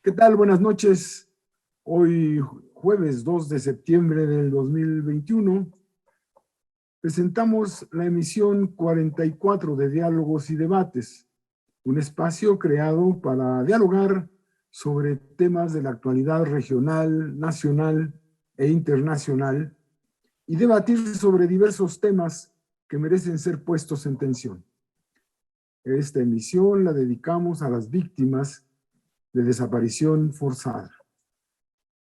¿Qué tal? Buenas noches. Hoy, jueves 2 de septiembre del 2021, presentamos la emisión 44 de Diálogos y Debates, un espacio creado para dialogar sobre temas de la actualidad regional, nacional e internacional y debatir sobre diversos temas que merecen ser puestos en tensión. Esta emisión la dedicamos a las víctimas de desaparición forzada.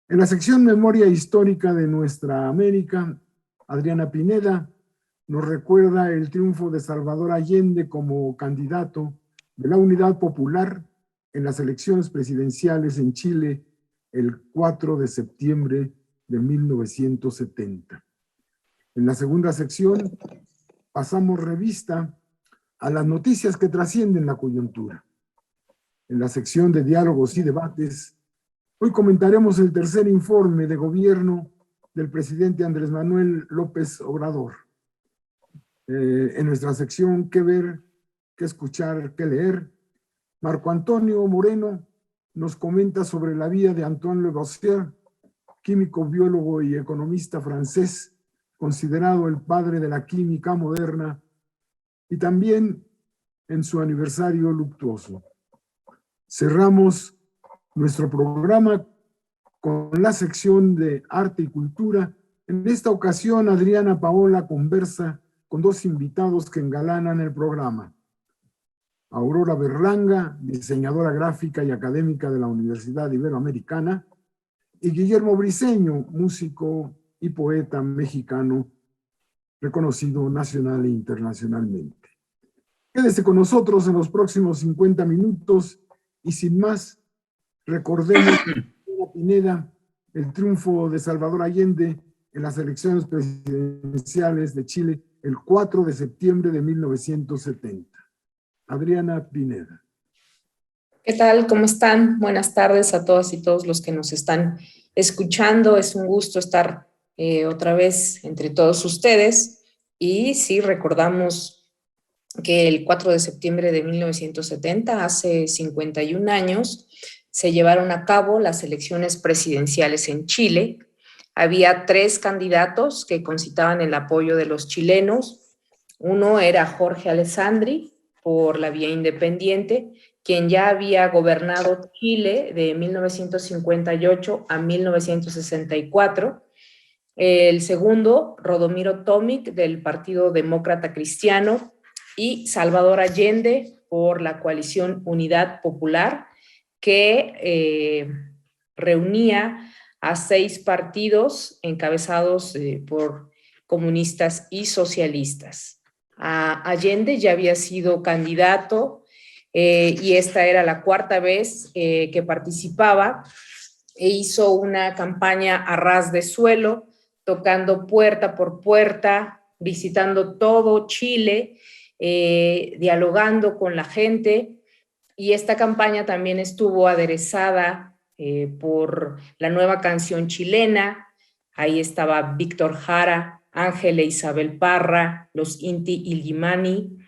En la sección Memoria Histórica de Nuestra América, Adriana Pineda nos recuerda el triunfo de Salvador Allende como candidato de la Unidad Popular en las elecciones presidenciales en Chile el 4 de septiembre de 1970. En la segunda sección pasamos revista a las noticias que trascienden la coyuntura. En la sección de Diálogos y Debates, hoy comentaremos el tercer informe de gobierno del presidente Andrés Manuel López Obrador. En nuestra sección ¿Qué ver, qué escuchar, qué leer?, Marco Antonio Moreno nos comenta sobre la vida de Antoine Lavoisier, químico, biólogo y economista francés, considerado el padre de la química moderna, y también en su aniversario luctuoso. Cerramos nuestro programa con la sección de Arte y Cultura. En esta ocasión, Adriana Paola conversa con dos invitados que engalanan el programa. Aurora Berlanga, diseñadora gráfica y académica de la Universidad Iberoamericana, y Guillermo Briceño, músico y poeta mexicano, reconocido nacional e internacionalmente. Quédese con nosotros en los próximos 50 minutos y sin más, recordemos a Pineda el triunfo de Salvador Allende en las elecciones presidenciales de Chile el 4 de septiembre de 1970. Adriana Pineda. ¿Qué tal? ¿Cómo están? Buenas tardes a todas y todos los que nos están escuchando. Es un gusto estar otra vez entre todos ustedes. Y sí, recordamos que el 4 de septiembre de 1970, hace 51 años, se llevaron a cabo las elecciones presidenciales en Chile. Había 3 candidatos que concitaban el apoyo de los chilenos. Uno era Jorge Alessandri, por la vía independiente, quien ya había gobernado Chile de 1958 a 1964. El segundo, Rodomiro Tomic, del Partido Demócrata Cristiano, y Salvador Allende, por la coalición Unidad Popular, que reunía a 6 partidos encabezados por comunistas y socialistas. Allende ya había sido candidato y esta era la 4ª vez que participaba e hizo una campaña a ras de suelo, tocando puerta por puerta, visitando todo Chile, dialogando con la gente, y esta campaña también estuvo aderezada por la nueva canción chilena. Ahí estaba Víctor Jara, Ángel e Isabel Parra, los Inti Illimani,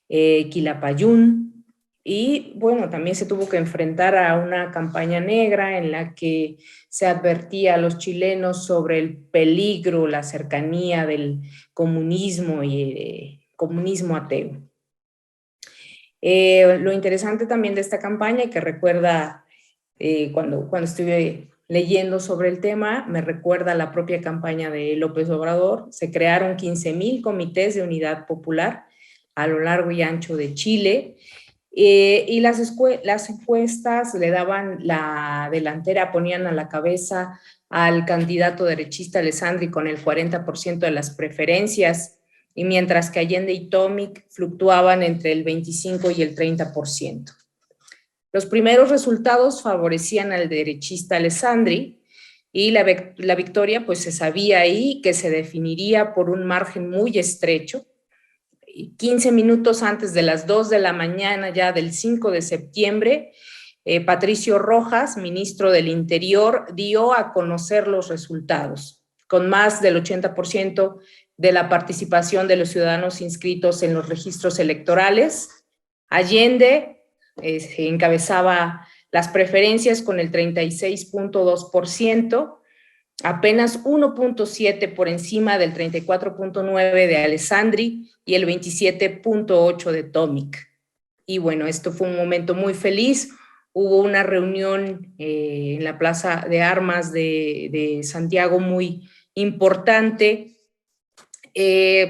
Quilapayún, y bueno, también se tuvo que enfrentar a una campaña negra en la que se advertía a los chilenos sobre el peligro, la cercanía del comunismo y comunismo ateo. Lo interesante también de esta campaña, que recuerda cuando estuve leyendo sobre el tema, me recuerda la propia campaña de López Obrador. Se crearon 15,000 comités de unidad popular a lo largo y ancho de Chile, y las encuestas le daban la delantera, ponían a la cabeza al candidato derechista Alessandri con el 40% de las preferencias, y mientras que Allende y Tomic fluctuaban entre el 25 y el 30%. Los primeros resultados favorecían al derechista Alessandri, y la victoria pues se sabía ahí que se definiría por un margen muy estrecho. 15 minutos antes de las 2 de la mañana ya del 5 de septiembre, Patricio Rojas, ministro del Interior, dio a conocer los resultados, con más del 80% de la participación de los ciudadanos inscritos en los registros electorales. Allende encabezaba las preferencias con el 36.2%, apenas 1.7 por encima del 34.9 de Alessandri y el 27.8 de Tomic. Y bueno, esto fue un momento muy feliz. Hubo una reunión en la Plaza de Armas de Santiago muy importante.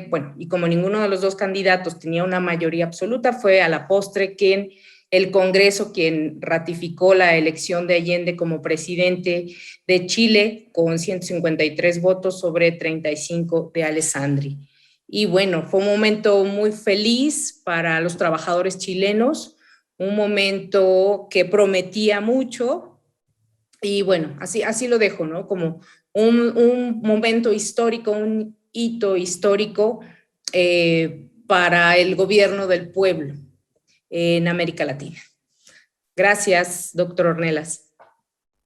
Bueno, y como ninguno de los dos candidatos tenía una mayoría absoluta, fue a la postre el Congreso quien ratificó la elección de Allende como presidente de Chile con 153 votos sobre 35 de Alessandri. Y bueno, fue un momento muy feliz para los trabajadores chilenos, un momento que mucho, y bueno, así lo dejo, ¿no? Como un momento histórico, un hito histórico para el gobierno del pueblo en América Latina. Gracias, doctor Ornelas.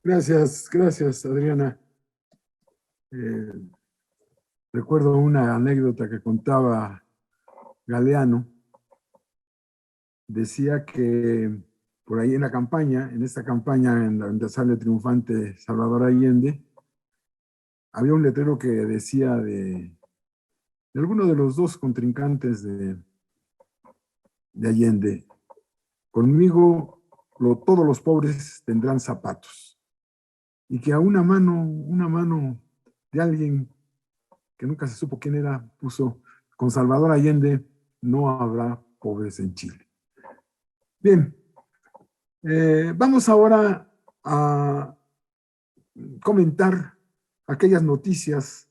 Gracias, Adriana. Recuerdo una anécdota que contaba Galeano. Decía que por ahí en esta campaña en donde sale triunfante Salvador Allende, había un letrero que decía de alguno de los dos contrincantes de Allende: conmigo todos los pobres tendrán zapatos. Y que a una mano de alguien que nunca se supo quién era, puso: con Salvador Allende no habrá pobres en Chile. Bien, vamos ahora a comentar aquellas noticias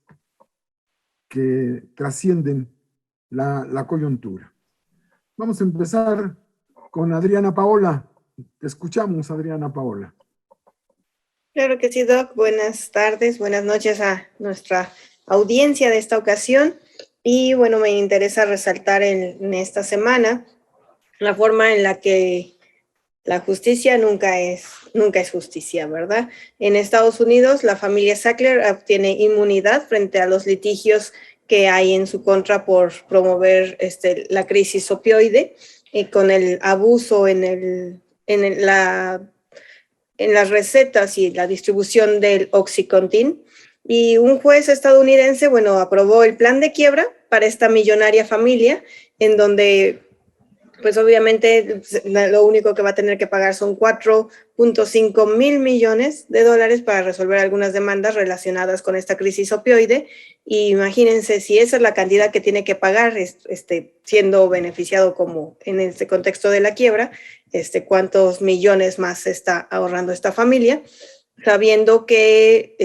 que trascienden la coyuntura. Vamos a empezar con Adriana Paola. Te escuchamos, Adriana Paola. Claro que sí, Doc. Buenas tardes, buenas noches a nuestra audiencia de esta ocasión. Y bueno, me interesa resaltar en esta semana la forma en la que la justicia nunca es justicia, ¿verdad? En Estados Unidos, la familia Sackler obtiene inmunidad frente a los litigios que hay en su contra por promover la crisis opioide, con el abuso en las recetas y la distribución del Oxycontin. Y un juez estadounidense, bueno, aprobó el plan de quiebra para esta millonaria familia, en donde pues obviamente lo único que va a tener que pagar son 4.5 mil millones de dólares para resolver algunas demandas relacionadas con esta crisis opioide. Y imagínense, si esa es la cantidad que tiene que pagar, siendo beneficiado como en este contexto de la quiebra, cuántos millones más está ahorrando esta familia, sabiendo que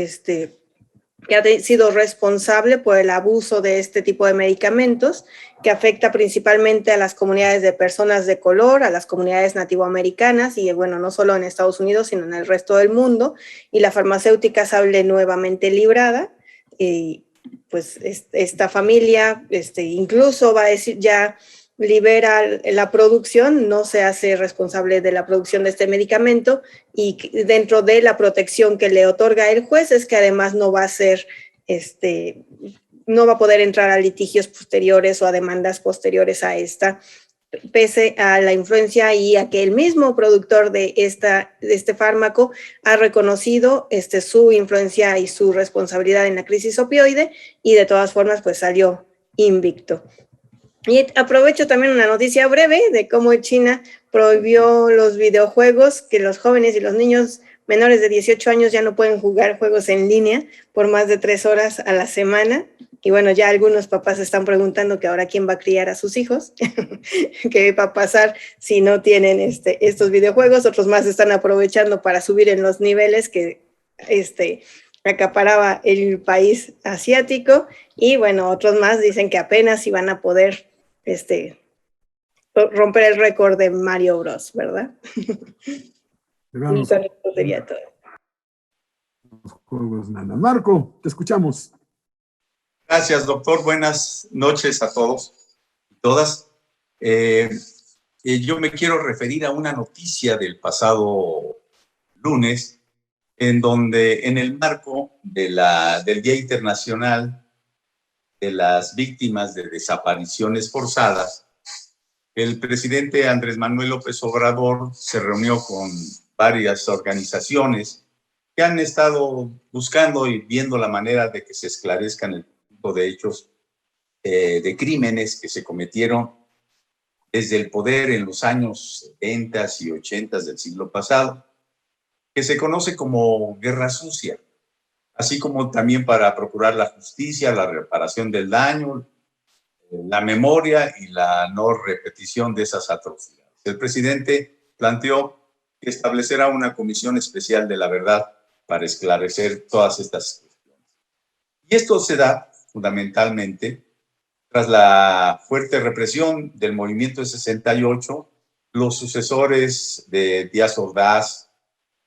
que ha sido responsable por el abuso de este tipo de medicamentos, que afecta principalmente a las comunidades de personas de color, a las comunidades nativoamericanas, y bueno, no solo en Estados Unidos, sino en el resto del mundo. Y la farmacéutica sale nuevamente librada. Y pues esta familia incluso va a decir ya libera la producción, no se hace responsable de la producción de este medicamento, y dentro de la protección que le otorga el juez es que además no va a ser, no va a poder entrar a litigios posteriores o a demandas posteriores a esta, pese a la influencia y a que el mismo productor de este fármaco ha reconocido su influencia y su responsabilidad en la crisis opioide, y de todas formas pues salió invicto. Y aprovecho también una noticia breve de cómo China prohibió los videojuegos, que los jóvenes y los niños menores de 18 años ya no pueden jugar juegos en línea por más de 3 horas a la semana. Y bueno, ya algunos papás están preguntando que ahora quién va a criar a sus hijos, qué va a pasar si no tienen estos videojuegos. Otros más están aprovechando para subir en los niveles que acaparaba el país asiático. Y bueno, otros más dicen que apenas iban a poder romper el récord de Mario Bros, ¿verdad? Y con esto sería todo. Juegos, Nana. Marco, te escuchamos. Gracias, doctor. Buenas noches a todos y todas. Yo me quiero referir a una noticia del pasado lunes, en donde en el marco del Día Internacional de las Víctimas de Desapariciones Forzadas, el presidente Andrés Manuel López Obrador se reunió con varias organizaciones que han estado buscando y viendo la manera de que se esclarezcan el tipo de hechos de crímenes que se cometieron desde el poder en los años 70 y 80 del siglo pasado, que se conoce como guerra sucia, así como también para procurar la justicia, la reparación del daño, la memoria y la no repetición de esas atrocidades. El presidente planteó que establecerá una comisión especial de la verdad para esclarecer todas estas cuestiones. Y esto se da fundamentalmente tras la fuerte represión del movimiento de 68, los sucesores de Díaz Ordaz,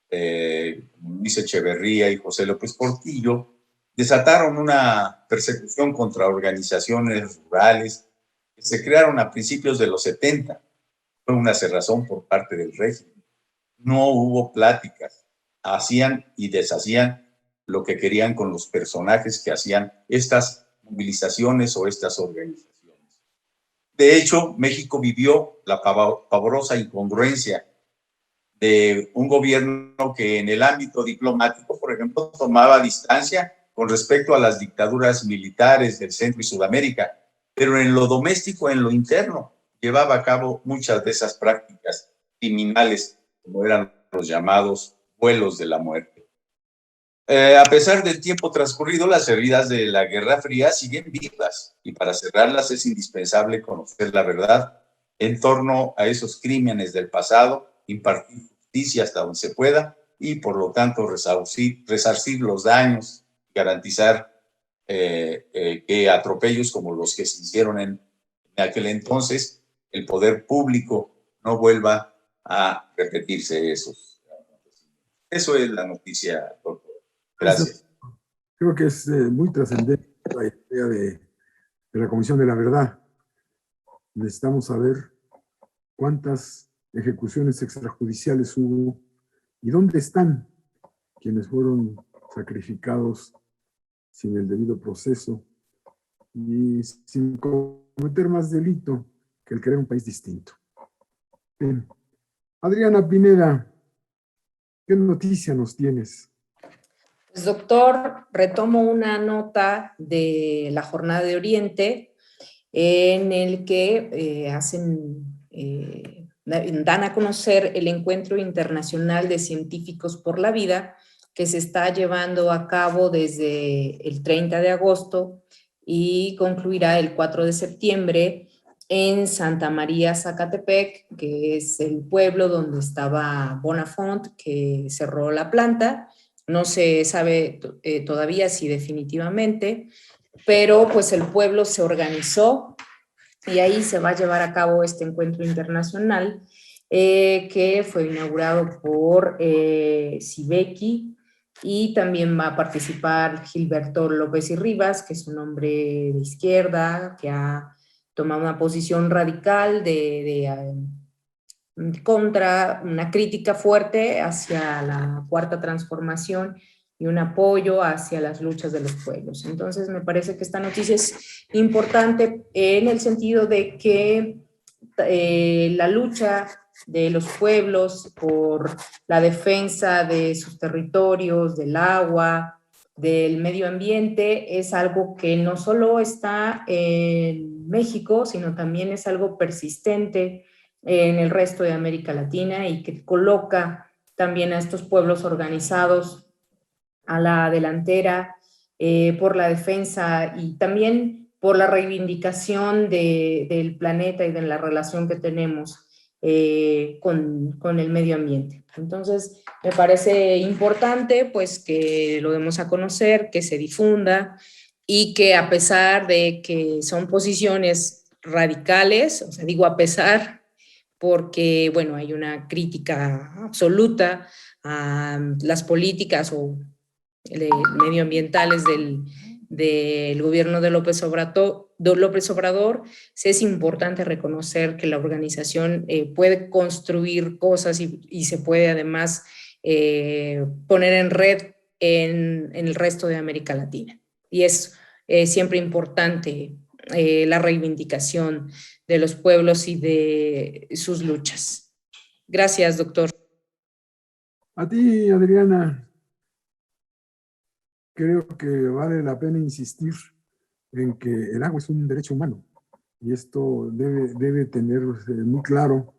Luis Echeverría y José López Portillo, desataron una persecución contra organizaciones rurales que se crearon a principios de los 70. Fue una cerrazón por parte del régimen. No hubo pláticas. Hacían y deshacían lo que querían con los personajes que hacían estas movilizaciones o estas organizaciones. De hecho, México vivió la pavorosa incongruencia de un gobierno que en el ámbito diplomático, por ejemplo, tomaba distancia con respecto a las dictaduras militares del Centro y Sudamérica, pero en lo doméstico, en lo interno, llevaba a cabo muchas de esas prácticas criminales, como eran los llamados vuelos de la muerte. A pesar del tiempo transcurrido, las heridas de la Guerra Fría siguen vivas y para cerrarlas es indispensable conocer la verdad en torno a esos crímenes del pasado, impartir justicia hasta donde se pueda y, por lo tanto, resarcir los daños, garantizar que atropellos como los que se hicieron en aquel entonces, el poder público no vuelva a repetirse esos. Eso es la noticia, doctor. Gracias. Creo que es muy trascendente la idea de la Comisión de la Verdad. Necesitamos saber cuántas ejecuciones extrajudiciales hubo y dónde están quienes fueron sacrificados sin el debido proceso y sin cometer más delito que el querer un país distinto. Bien. Adriana Pineda, ¿qué noticia nos tienes? Pues, doctor, retomo una nota de la Jornada de Oriente en el que dan a conocer el Encuentro Internacional de Científicos por la Vida, que se está llevando a cabo desde el 30 de agosto y concluirá el 4 de septiembre en Santa María, Zacatepec, que es el pueblo donde estaba Bonafont, que cerró la planta. No se sabe todavía si definitivamente, pero pues el pueblo se organizó y ahí se va a llevar a cabo este encuentro internacional que fue inaugurado por Cibeki, y también va a participar Gilberto López y Rivas, que es un hombre de izquierda que ha tomado una posición radical contra una crítica fuerte hacia la Cuarta Transformación y un apoyo hacia las luchas de los pueblos. Entonces, me parece que esta noticia es importante en el sentido de que la lucha de los pueblos por la defensa de sus territorios, del agua, del medio ambiente, es algo que no solo está en México, sino también es algo persistente en el resto de América Latina y que coloca también a estos pueblos organizados a la delantera por la defensa y también por la reivindicación del planeta y de la relación que tenemos con el medio ambiente. Entonces, me parece importante pues que lo demos a conocer, que se difunda y que a pesar de que son posiciones radicales, o sea, digo a pesar, porque, bueno, hay una crítica absoluta a las políticas o medioambientales del gobierno de López Obrador, sí es importante reconocer que la organización puede construir cosas y se puede además poner en red en el resto de América Latina. Y es siempre importante la reivindicación de los pueblos y de sus luchas. Gracias, doctor. A ti, Adriana, creo que vale la pena insistir en que el agua es un derecho humano y esto debe tenerse muy claro,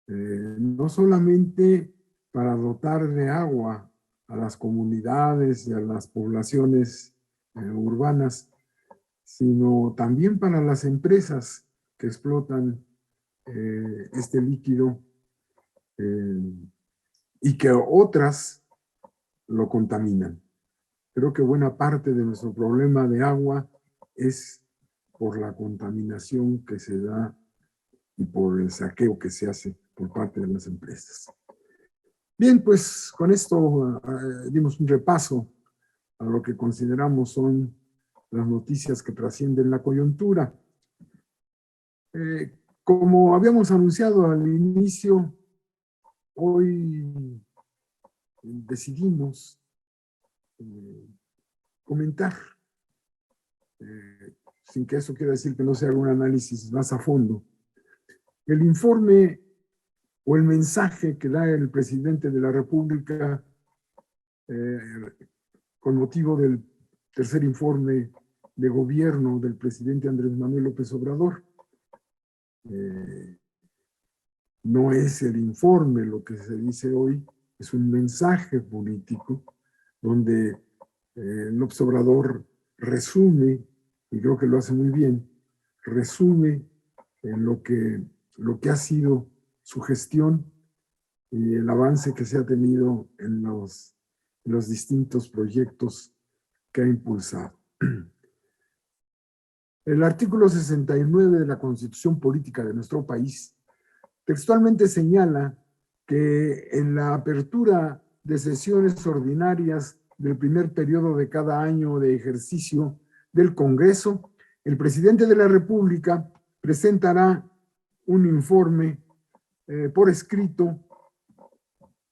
no solamente para dotar de agua a las comunidades y a las poblaciones urbanas, sino también para las empresas que explotan este líquido y que otras lo contaminan. Creo que buena parte de nuestro problema de agua es por la contaminación que se da y por el saqueo que se hace por parte de las empresas. Bien, pues con esto dimos un repaso a lo que consideramos son las noticias que trascienden la coyuntura. Como habíamos anunciado al inicio, hoy decidimos comentar, sin que eso quiera decir que no se haga un análisis más a fondo, el informe o el mensaje que da el presidente de la República con motivo del tercer informe de gobierno del presidente Andrés Manuel López Obrador. No es el informe lo que se dice hoy, es un mensaje político donde López Obrador resume, y creo que lo hace muy bien, resume en lo que ha sido su gestión y el avance que se ha tenido en los distintos proyectos que ha impulsado. El artículo 69 de la Constitución Política de nuestro país textualmente señala que en la apertura de sesiones ordinarias del primer periodo de cada año de ejercicio del Congreso, el presidente de la República presentará un informe por escrito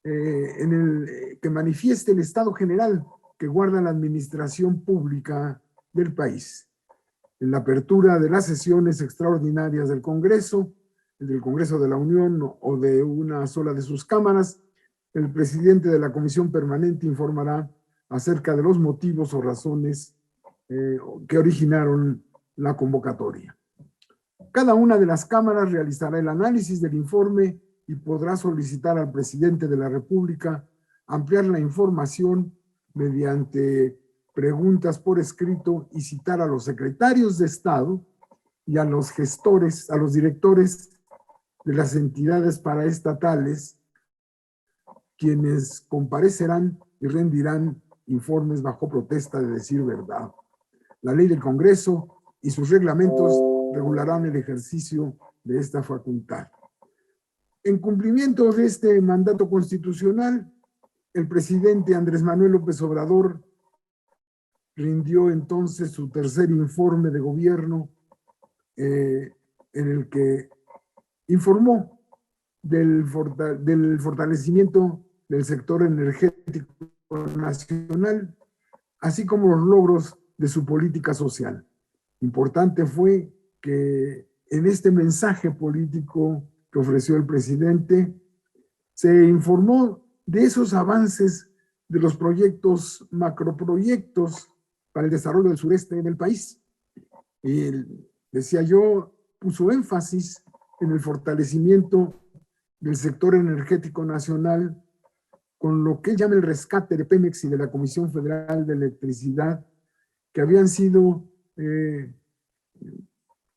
en el que manifieste el estado general que guarda la administración pública del país. En la apertura de las sesiones extraordinarias del Congreso de la Unión o de una sola de sus cámaras, el presidente de la Comisión Permanente informará acerca de los motivos o razones que originaron la convocatoria. Cada una de las cámaras realizará el análisis del informe y podrá solicitar al presidente de la República ampliar la información mediante preguntas por escrito y citar a los secretarios de Estado y a los gestores, a los directores de las entidades paraestatales, quienes comparecerán y rendirán informes bajo protesta de decir verdad. La ley del Congreso y sus reglamentos regularán el ejercicio de esta facultad. En cumplimiento de este mandato constitucional, el presidente Andrés Manuel López Obrador rindió entonces su tercer informe de gobierno en el que informó del fortalecimiento del sector energético nacional, así como los logros de su política social. Importante fue que en este mensaje político que ofreció el presidente se informó de esos avances de los proyectos, macroproyectos para el desarrollo del sureste del país. Y decía yo, puso énfasis en el fortalecimiento del sector energético nacional con lo que él llama el rescate de Pemex y de la Comisión Federal de Electricidad, que habían sido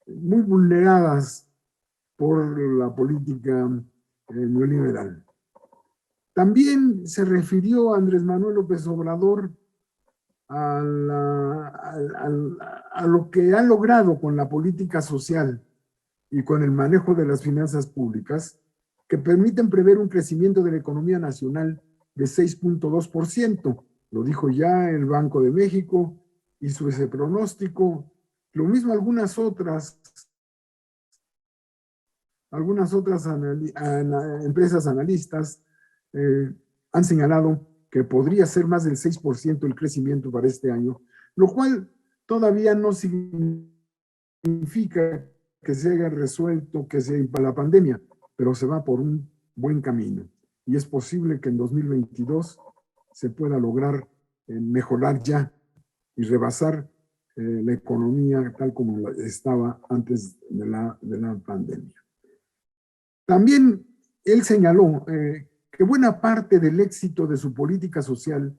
muy vulneradas por la política neoliberal. También se refirió a Andrés Manuel López Obrador a lo que ha logrado con la política social y con el manejo de las finanzas públicas, que permiten prever un crecimiento de la economía nacional de 6.2%. Lo dijo ya el Banco de México, hizo ese pronóstico. Lo mismo algunas otras empresas analistas han señalado que podría ser más del 6% el crecimiento para este año, lo cual todavía no significa que se haya resuelto, que se la pandemia, pero se va por un buen camino. y es posible que en 2022 se pueda lograr mejorar ya y rebasar la economía tal como estaba antes de la pandemia. También él señaló que buena parte del éxito de su política social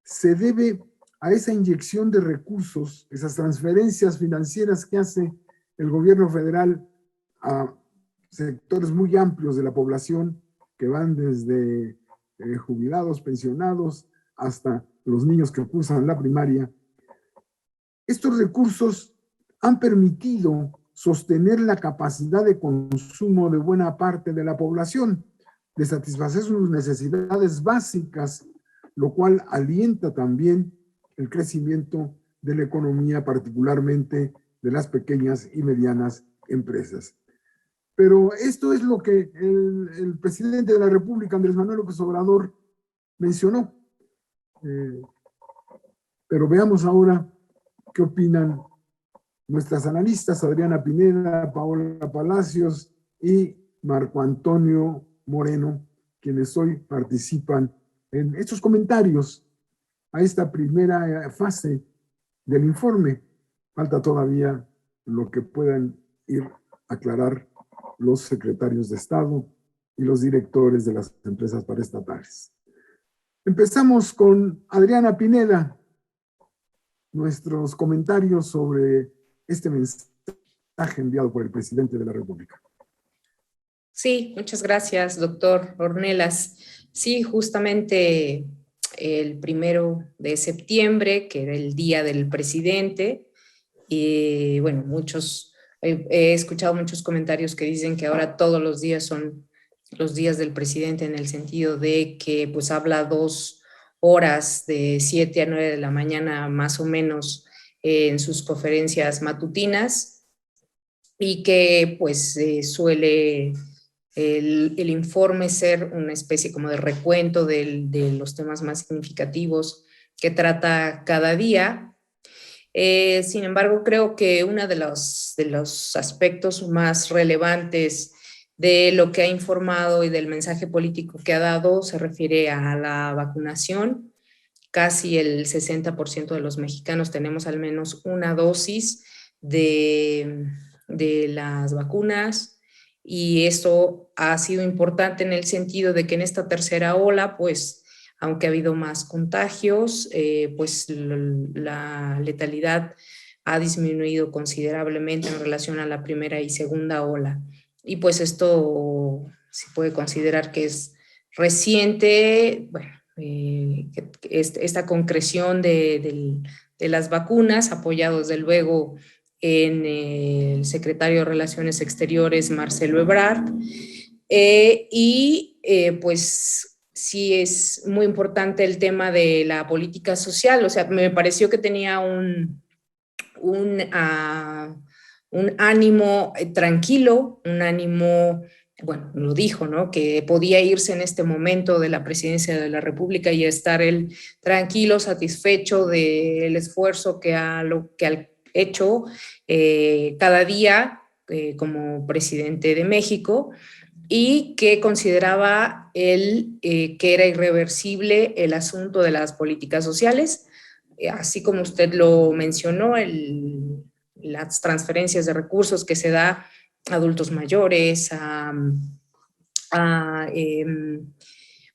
se debe a esa inyección de recursos, esas transferencias financieras que hace el gobierno federal a sectores muy amplios de la población, que van desde jubilados, pensionados, hasta los niños que cursan la primaria. Estos recursos han permitido sostener la capacidad de consumo de buena parte de la población, de satisfacer sus necesidades básicas, lo cual alienta también el crecimiento de la economía, particularmente de las pequeñas y medianas empresas. Pero esto es lo que el presidente de la República, Andrés Manuel López Obrador, mencionó. Pero veamos ahora qué opinan nuestras analistas, Adriana Pineda, Paola Palacios y Marco Antonio Moreno, quienes hoy participan en estos comentarios a esta primera fase del informe. Falta todavía lo que puedan ir a aclarar los secretarios de Estado y los directores de las empresas paraestatales. Empezamos con Adriana Pineda, nuestros comentarios sobre este mensaje enviado por el presidente de la República. Sí, muchas gracias, doctor Ornelas. Sí, justamente el 1 de septiembre, que era el Día del Presidente, y bueno, he escuchado muchos comentarios que dicen que ahora todos los días son los días del presidente, en el sentido de que pues habla 2 horas de 7 a 9 de la mañana más o menos en sus conferencias matutinas, y que pues suele el informe ser una especie como de recuento de los temas más significativos que trata cada día. Sin embargo, creo que uno de los aspectos más relevantes de lo que ha informado y del mensaje político que ha dado se refiere a la vacunación. Casi el 60% de los mexicanos tenemos al menos una dosis de las vacunas, y esto ha sido importante en el sentido de que en esta tercera ola, pues, aunque ha habido más contagios, pues la letalidad ha disminuido considerablemente en relación a la primera y segunda ola. Y pues esto se puede considerar que es reciente, bueno, esta concreción de las vacunas, apoyado desde luego en el secretario de Relaciones Exteriores, Marcelo Ebrard, pues sí es muy importante el tema de la política social. O sea, me pareció que tenía un ánimo tranquilo, un ánimo, bueno, lo dijo, ¿no?, que podía irse en este momento de la presidencia de la República y estar él tranquilo, satisfecho del esfuerzo que ha hecho cada día como presidente de México, y que consideraba él que era irreversible el asunto de las políticas sociales, así como usted lo mencionó, las transferencias de recursos que se da a adultos mayores,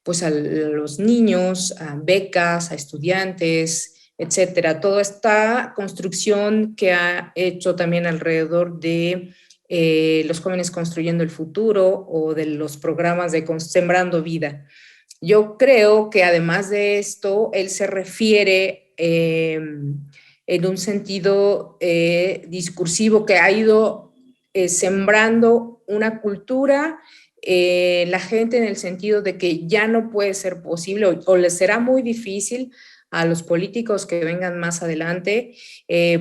pues a los niños, a becas, a estudiantes, etcétera. Toda esta construcción que ha hecho también alrededor de los jóvenes construyendo el futuro, o de los programas de Sembrando Vida. Yo creo que además de esto, él se refiere en un sentido discursivo, que ha ido sembrando una cultura la gente, en el sentido de que ya no puede ser posible, o les será muy difícil a los políticos que vengan más adelante,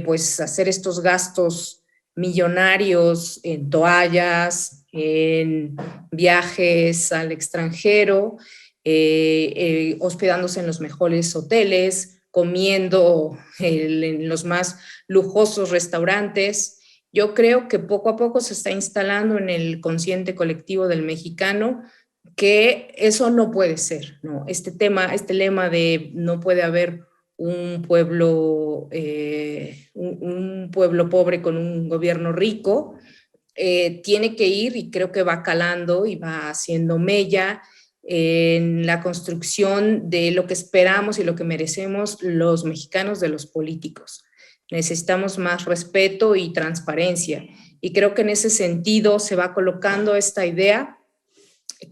pues hacer estos gastos millonarios en toallas, en viajes al extranjero, hospedándose en los mejores hoteles, comiendo en los más lujosos restaurantes. Yo creo que poco a poco se está instalando en el consciente colectivo del mexicano que eso no puede ser, ¿no? Este lema de no puede haber un pueblo pobre con un gobierno rico, tiene que ir, y creo que va calando y va haciendo mella en la construcción de lo que esperamos y lo que merecemos los mexicanos de los políticos. Necesitamos más respeto y transparencia, y creo que en ese sentido se va colocando esta idea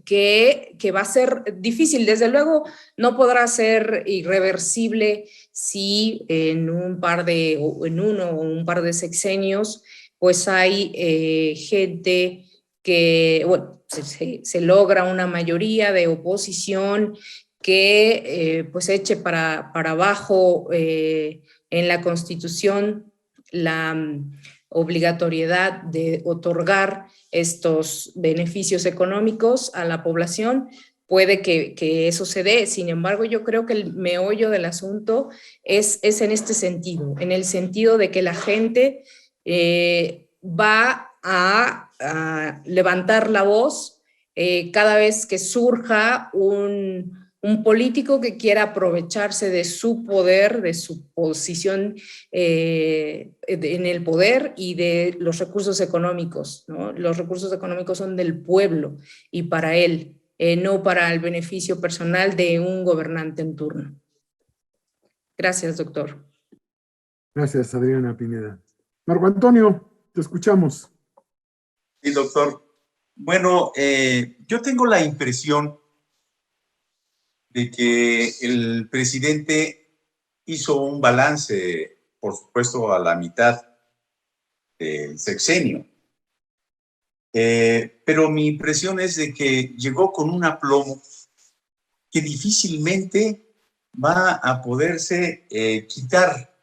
que va a ser difícil. Desde luego no podrá ser irreversible si en uno o un par de sexenios pues hay gente que, bueno, se logra una mayoría de oposición que pues eche para abajo en la Constitución la obligatoriedad de otorgar estos beneficios económicos a la población. Puede que eso se dé. Sin embargo, yo creo que el meollo del asunto es en este sentido, en el sentido de que la gente va a levantar la voz cada vez que surja un político que quiera aprovecharse de su poder, de su posición en el poder y de los recursos económicos, ¿no? Los recursos económicos son del pueblo y para él, no para el beneficio personal de un gobernante en turno. Gracias, doctor. Gracias, Adriana Pineda. Marco Antonio, te escuchamos. Sí, doctor. Bueno, yo tengo la impresión de que el presidente hizo un balance, por supuesto, a la mitad del sexenio. Pero mi impresión es de que llegó con un aplomo que difícilmente va a poderse quitar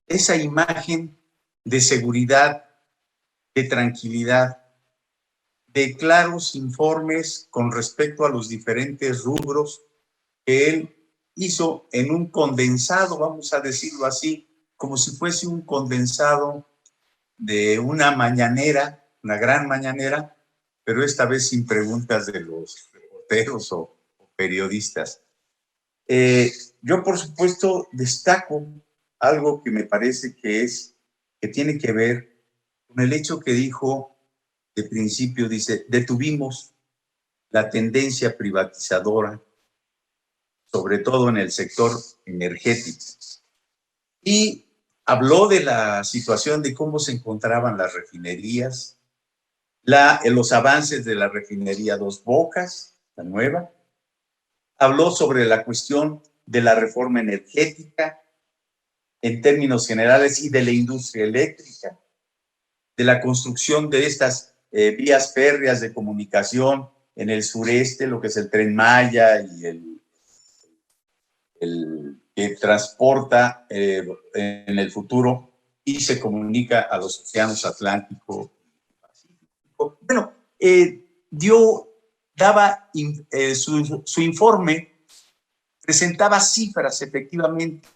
esa imagen de seguridad, de tranquilidad, de claros informes con respecto a los diferentes rubros que él hizo en un condensado, vamos a decirlo así, como si fuese un condensado de una mañanera, una gran mañanera, pero esta vez sin preguntas de los reporteros o periodistas. Yo, por supuesto, destaco algo que me parece que tiene que ver con el hecho que dijo de principio, dice, detuvimos la tendencia privatizadora, sobre todo en el sector energético. Y habló de la situación de cómo se encontraban las refinerías, los avances de la refinería Dos Bocas, la nueva. Habló sobre la cuestión de la reforma energética en términos generales y de la industria eléctrica, de la construcción de estas vías férreas de comunicación en el sureste, lo que es el Tren Maya y el que transporta en el futuro y se comunica a los océanos Atlántico y Pacífico. Bueno, daba su informe, presentaba cifras efectivamente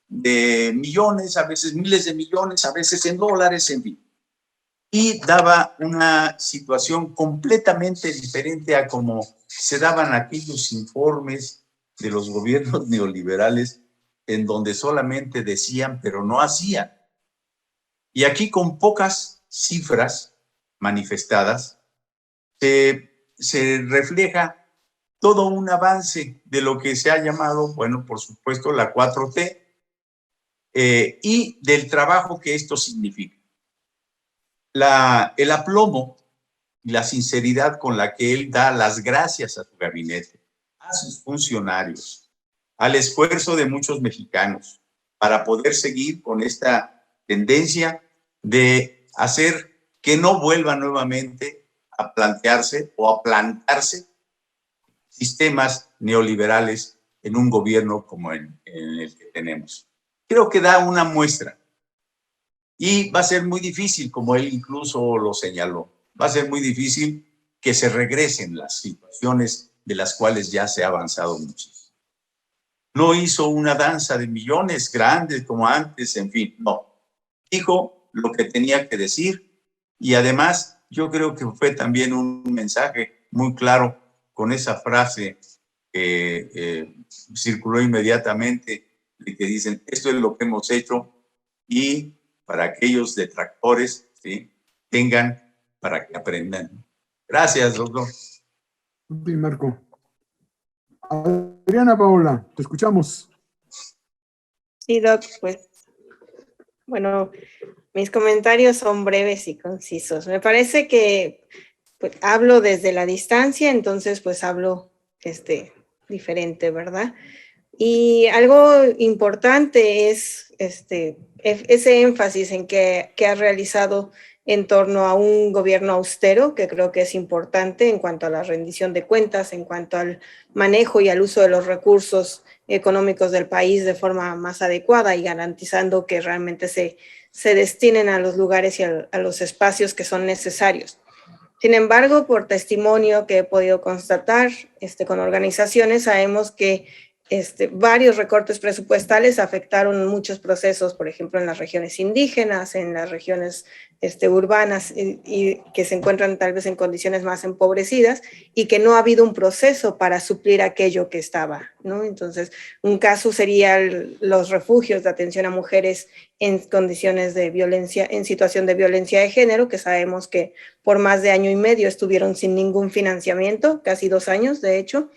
de millones, a veces miles de millones, a veces en dólares, en fin. Y daba una situación completamente diferente a cómo se daban aquellos informes de los gobiernos neoliberales en donde solamente decían pero no hacían. Y aquí con pocas cifras manifestadas se refleja todo un avance de lo que se ha llamado, bueno, por supuesto, la 4T y del trabajo que esto significa. El aplomo y la sinceridad con la que él da las gracias a su gabinete, a sus funcionarios, al esfuerzo de muchos mexicanos para poder seguir con esta tendencia de hacer que no vuelva nuevamente a plantearse o a plantarse sistemas neoliberales en un gobierno como en el que tenemos. Creo que da una muestra. Y va a ser muy difícil, como él incluso lo señaló, va a ser muy difícil que se regresen las situaciones de las cuales ya se ha avanzado muchísimo. No hizo una danza de millones grandes como antes, en fin, no. Dijo lo que tenía que decir y además yo creo que fue también un mensaje muy claro con esa frase que circuló inmediatamente, de que dicen, esto es lo que hemos hecho, y para aquellos detractores, ¿sí?, tengan para que aprendan. Gracias, doctor. Sí, Marco. Adriana Paola, te escuchamos. Sí, Doc, pues, bueno, mis comentarios son breves y concisos. Me parece que pues, hablo desde la distancia, entonces pues hablo diferente, ¿verdad? Y algo importante es ese énfasis en que ha realizado en torno a un gobierno austero, que creo que es importante en cuanto a la rendición de cuentas, en cuanto al manejo y al uso de los recursos económicos del país de forma más adecuada y garantizando que realmente se destinen a los lugares y a los espacios que son necesarios. Sin embargo, por testimonio que he podido constatar con organizaciones, sabemos que varios recortes presupuestales afectaron muchos procesos, por ejemplo, en las regiones indígenas, en las regiones urbanas y que se encuentran tal vez en condiciones más empobrecidas y que no ha habido un proceso para suplir aquello que estaba, ¿no? Entonces, un caso sería los refugios de atención a mujeres en condiciones de violencia, en situación de violencia de género, que sabemos que por más de año y medio estuvieron sin ningún financiamiento, casi 2 años, de hecho,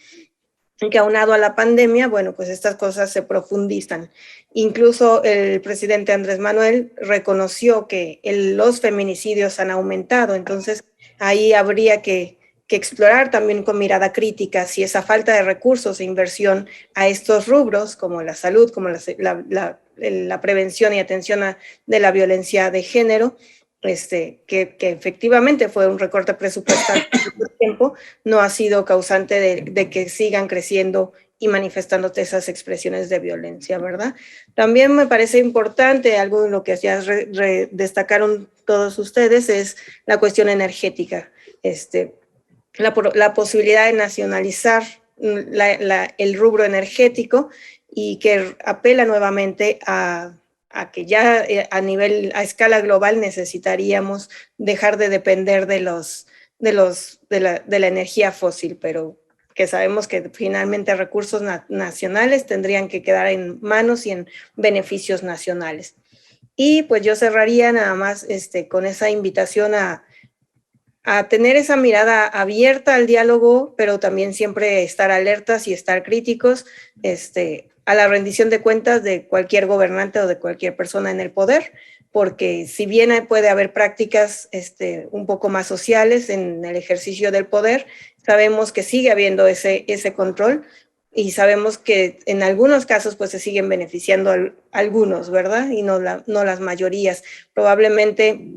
y que aunado a la pandemia, bueno, pues estas cosas se profundizan. Incluso el presidente Andrés Manuel reconoció que los feminicidios han aumentado, entonces ahí habría que explorar también con mirada crítica si esa falta de recursos e inversión a estos rubros, como la salud, como la prevención y atención de la violencia de género, que efectivamente fue un recorte presupuestal por tiempo, no ha sido causante de que sigan creciendo y manifestándote esas expresiones de violencia, ¿verdad? También me parece importante, algo en lo que ya destacaron todos ustedes, es la cuestión energética, la posibilidad de nacionalizar el rubro energético y que apela nuevamente a que ya a escala global necesitaríamos dejar de depender de la energía fósil, pero que sabemos que finalmente recursos nacionales tendrían que quedar en manos y en beneficios nacionales. Y pues yo cerraría nada más con esa invitación a tener esa mirada abierta al diálogo, pero también siempre estar alertas y estar críticos a la rendición de cuentas de cualquier gobernante o de cualquier persona en el poder, porque si bien puede haber prácticas un poco más sociales en el ejercicio del poder, sabemos que sigue habiendo ese control y sabemos que en algunos casos pues se siguen beneficiando algunos, ¿verdad? Y no las mayorías. Probablemente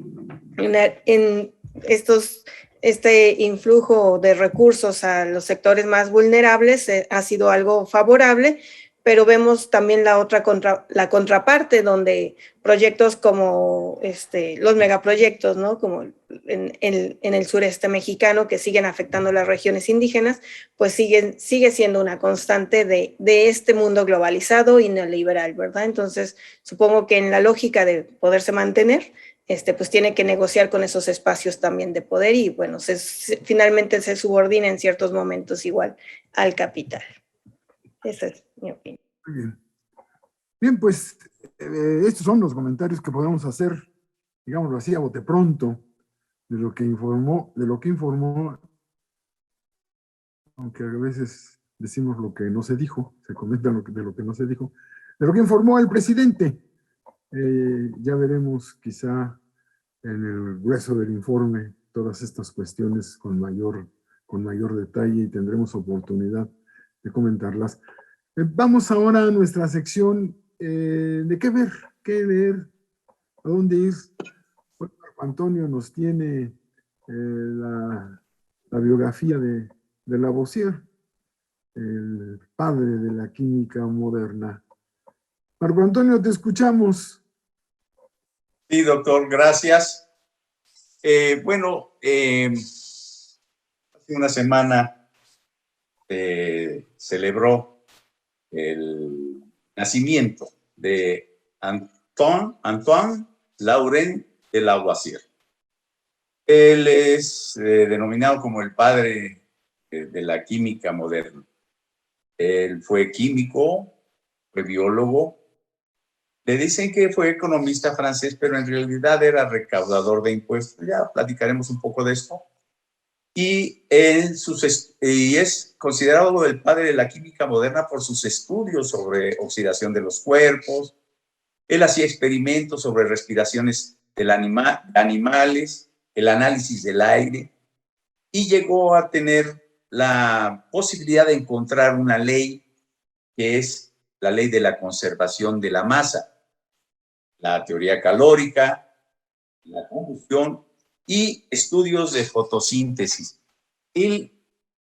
en este influjo de recursos a los sectores más vulnerables ha sido algo favorable, pero vemos también la contraparte, donde proyectos como los megaproyectos, ¿no? Como en el sureste mexicano, que siguen afectando las regiones indígenas, pues sigue siendo una constante de este mundo globalizado y neoliberal, ¿verdad? Entonces, supongo que en la lógica de poderse mantener, pues tiene que negociar con esos espacios también de poder y, bueno, finalmente se subordina en ciertos momentos igual al capital. Esa es mi opinión. Muy bien. Bien, pues estos son los comentarios que podemos hacer, digámoslo así, a bote pronto, de lo que informó, aunque a veces decimos lo que no se dijo, se comenta de lo que no se dijo, de lo que informó el presidente. Ya veremos quizá en el grueso del informe todas estas cuestiones con mayor detalle y tendremos oportunidad de comentarlas. Vamos ahora a nuestra sección de qué ver, a dónde ir. Bueno, Marco Antonio nos tiene la biografía de Lavoisier, el padre de la química moderna. Marco Antonio, te escuchamos. Sí, doctor, gracias. Bueno, hace una semana celebró el nacimiento de Antoine Laurent de Lavoisier. Él es denominado como el padre de la química moderna. Él fue químico, fue biólogo. Le dicen que fue economista francés, pero en realidad era recaudador de impuestos. Ya platicaremos un poco de esto. Y es considerado el padre de la química moderna por sus estudios sobre oxidación de los cuerpos. Él hacía experimentos sobre respiraciones de animales, el análisis del aire, y llegó a tener la posibilidad de encontrar una ley que es la ley de la conservación de la masa, la teoría calórica, la combustión y estudios de fotosíntesis. Él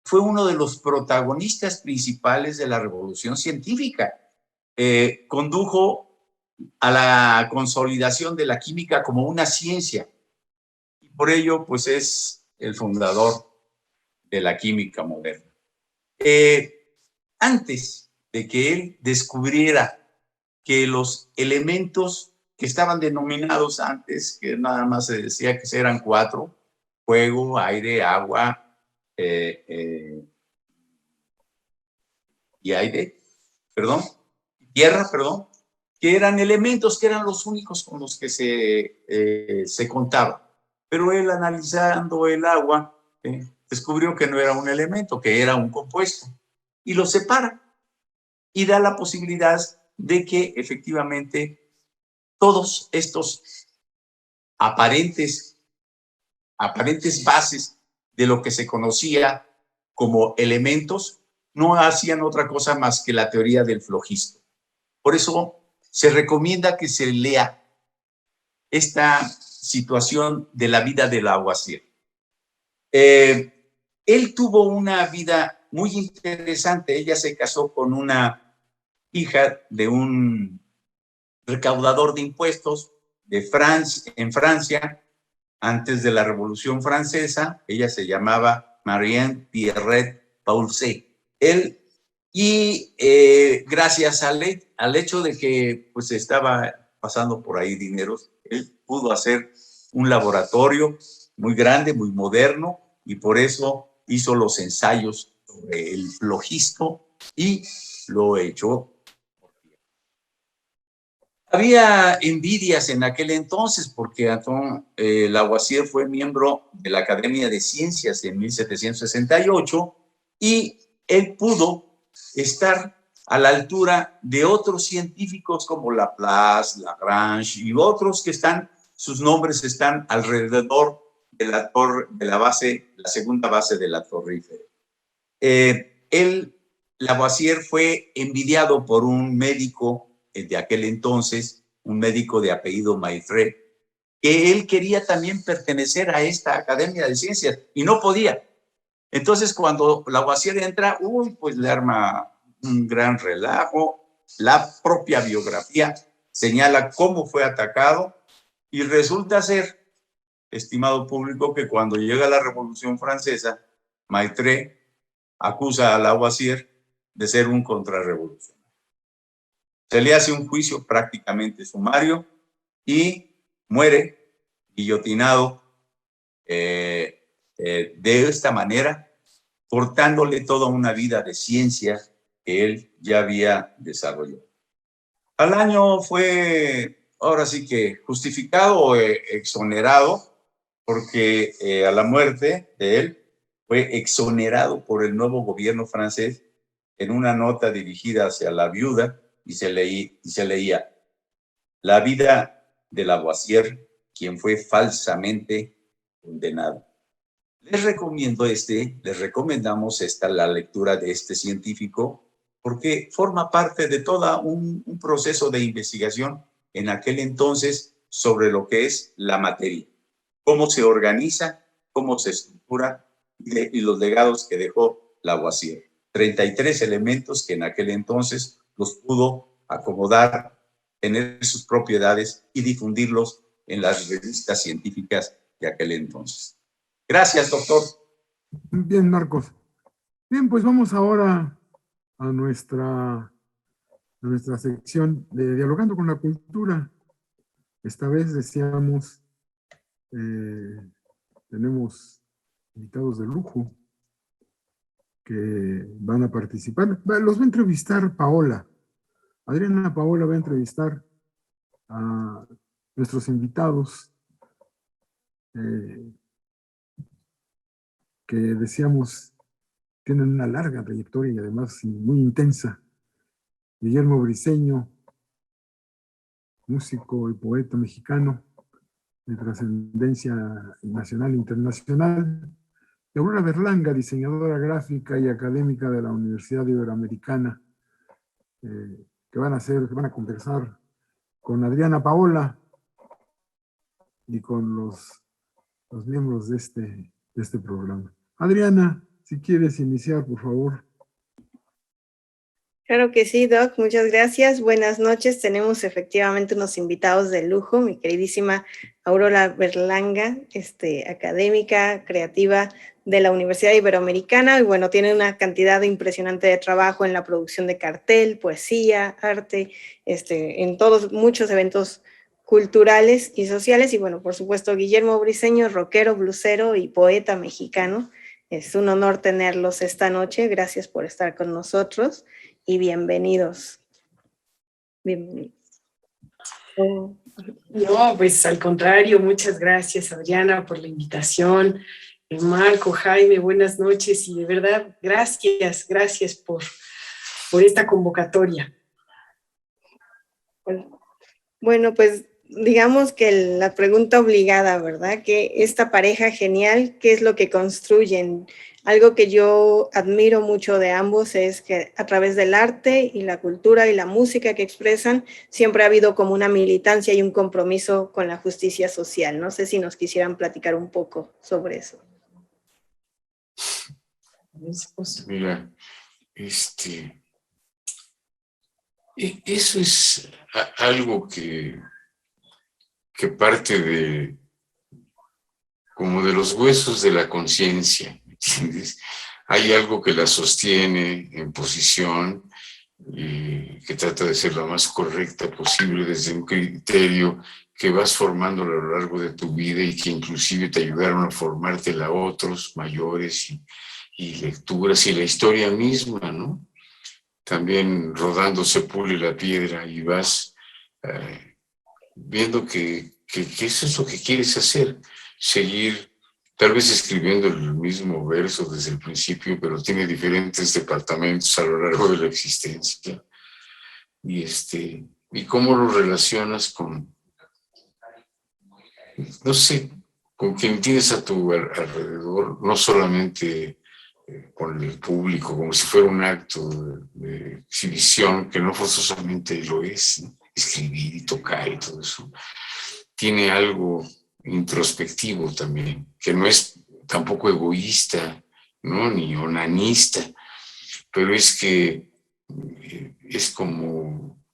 fue uno de los protagonistas principales de la revolución científica. Condujo a la consolidación de la química como una ciencia. Y por ello, pues es el fundador de la química moderna. Antes de que él descubriera que los elementos que estaban denominados antes, que nada más se decía que eran 4, fuego, aire, agua y aire, tierra, que eran elementos que eran los únicos con los que se contaba. Pero él, analizando el agua, descubrió que no era un elemento, que era un compuesto, y lo separa y da la posibilidad de que efectivamente todos estos aparentes bases de lo que se conocía como elementos no hacían otra cosa más que la teoría del flogisto. Por eso se recomienda que se lea esta situación de la vida de Lavoisier. Él tuvo una vida muy interesante. Ella se casó con una hija de un recaudador de impuestos en Francia, antes de la Revolución Francesa. Ella se llamaba Marianne Pierrette Paulset. Él, y gracias al hecho de que pues estaba pasando por ahí dineros, él pudo hacer un laboratorio muy grande, muy moderno, y por eso hizo los ensayos sobre el flogisto y lo echó. Había envidias en aquel entonces porque Lavoisier fue miembro de la Academia de Ciencias en 1768 y él pudo estar a la altura de otros científicos como Laplace, Lagrange y otros que sus nombres están alrededor de la segunda base de la Torre Eiffel. Lavoisier fue envidiado por un médico de aquel entonces, un médico de apellido Maitre, que él quería también pertenecer a esta Academia de Ciencias y no podía. Entonces, cuando Lavoisier entra, pues le arma un gran relajo. La propia biografía señala cómo fue atacado y resulta ser, estimado público, que cuando llega la Revolución Francesa, Maitre acusa a Lavoisier de ser un contrarrevolucionario. Se le hace un juicio prácticamente sumario y muere guillotinado de esta manera, cortándole toda una vida de ciencia que él ya había desarrollado. Al año fue, ahora sí que justificado o exonerado, porque a la muerte de él fue exonerado por el nuevo gobierno francés en una nota dirigida hacia la viuda, y se leía: la vida de Lavoisier, quien fue falsamente condenado. Les recomendamos la lectura de este científico, porque forma parte de todo un proceso de investigación en aquel entonces sobre lo que es la materia, cómo se organiza, cómo se estructura y los legados que dejó Lavoisier. 33 elementos que en aquel entonces los pudo acomodar, tener sus propiedades y difundirlos en las revistas científicas de aquel entonces. Gracias, doctor. Bien, Marcos. Bien, pues vamos ahora a nuestra sección de Dialogando con la Cultura. Esta vez decíamos, tenemos invitados de lujo. que van a participar. Los va a entrevistar Paola. Adriana Paola va a entrevistar a nuestros invitados que decíamos tienen una larga trayectoria y además muy intensa. Guillermo Briceño, músico y poeta mexicano de trascendencia nacional e internacional. Y Aurora Berlanga, diseñadora gráfica y académica de la Universidad Iberoamericana, que van a conversar con Adriana Paola y con los miembros de este programa. Adriana, si quieres iniciar, por favor. Claro que sí, Doc, muchas gracias. Buenas noches. Tenemos efectivamente unos invitados de lujo, mi queridísima Aurora Berlanga, académica, creativa de la Universidad Iberoamericana, y bueno, tiene una cantidad impresionante de trabajo en la producción de cartel, poesía, arte, en todos, muchos eventos culturales y sociales, y bueno, por supuesto, Guillermo Briceño, rockero, blusero y poeta mexicano. Es un honor tenerlos esta noche. Gracias por estar con nosotros. Y bienvenidos. Bienvenidos. No, pues al contrario, muchas gracias, Adriana, por la invitación. Marco, Jaime, buenas noches y de verdad, gracias por esta convocatoria. Bueno, pues digamos que la pregunta obligada, ¿verdad? Que esta pareja genial, ¿qué es lo que construyen? Algo que yo admiro mucho de ambos es que a través del arte y la cultura y la música que expresan, siempre ha habido como una militancia y un compromiso con la justicia social. No sé si nos quisieran platicar un poco sobre eso. Mira, eso es algo que parte de como de los huesos de la conciencia, ¿entiendes? Hay algo que la sostiene en posición y que trata de ser lo más correcta posible desde un criterio que vas formando a lo largo de tu vida y que inclusive te ayudaron a formártela a otros mayores y lecturas y la historia misma, ¿no? También rodando se pule la piedra y vas viendo que eso es lo que quieres hacer, seguir tal vez escribiendo el mismo verso desde el principio, pero tiene diferentes departamentos a lo largo de la existencia. Y cómo lo relacionas con, no sé, con quien tienes a tu alrededor, no solamente con el público, como si fuera un acto de exhibición, que no forzosamente lo es, ¿no? Escribir y tocar y todo eso. Tiene algo introspectivo también, que no es tampoco egoísta, ¿no? Ni onanista, pero es que es como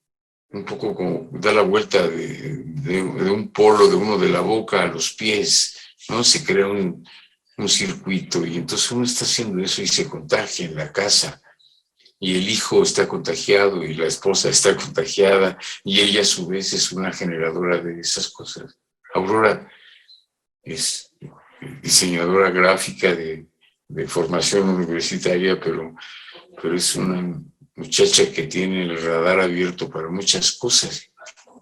un poco como da la vuelta de un polo de uno de la boca a los pies, ¿no? Se crea un circuito y entonces uno está haciendo eso y se contagia en la casa y el hijo está contagiado y la esposa está contagiada y ella a su vez es una generadora de esas cosas. Aurora es diseñadora gráfica de formación universitaria, pero es una muchacha que tiene el radar abierto para muchas cosas,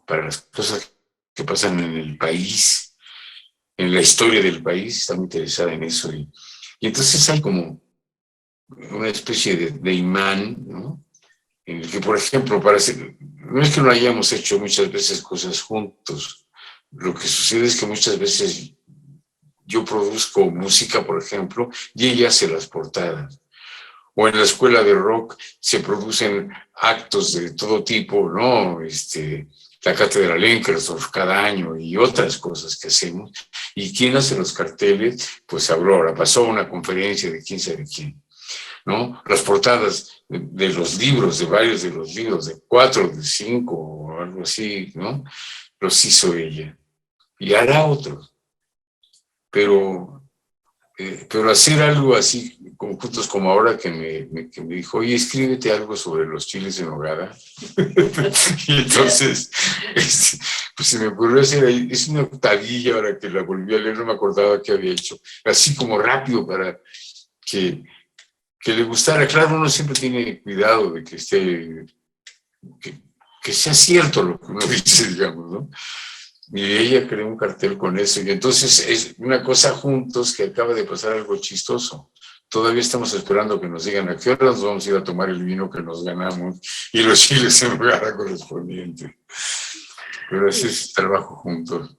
para las cosas que pasan en el país, en la historia del país, está muy interesada en eso. Y entonces hay como una especie de imán, ¿no? En el que, por ejemplo, parece, no es que no hayamos hecho muchas veces cosas juntos, lo que sucede es que muchas veces yo produzco música, por ejemplo, y ella hace las portadas. O en la escuela de rock se producen actos de todo tipo, ¿no? La cátedra Lenkersdorf cada año y otras cosas que hacemos. ¿Y quién hace los carteles? Pues Aurora. Pasó una conferencia de quién sabe quién, ¿no? Las portadas de los libros, de varios de los libros, de 4, de 5 o algo así, ¿no? Los hizo ella. Y hará otros. Pero hacer algo así, juntos como ahora que me dijo, oye, escríbete algo sobre los chiles en nogada. Y entonces, pues se me ocurrió hacer ahí, es una octavilla ahora que la volví a leer, no me acordaba qué había hecho, así como rápido para que que le gustara. Claro, uno siempre tiene cuidado de que esté, que sea cierto lo que uno dice, digamos, ¿no? Y ella creó un cartel con eso. Y entonces es una cosa juntos que acaba de pasar algo chistoso. Todavía estamos esperando que nos digan a qué hora nos vamos a ir a tomar el vino que nos ganamos y los chiles en lugar correspondiente. Pero ese es trabajo juntos.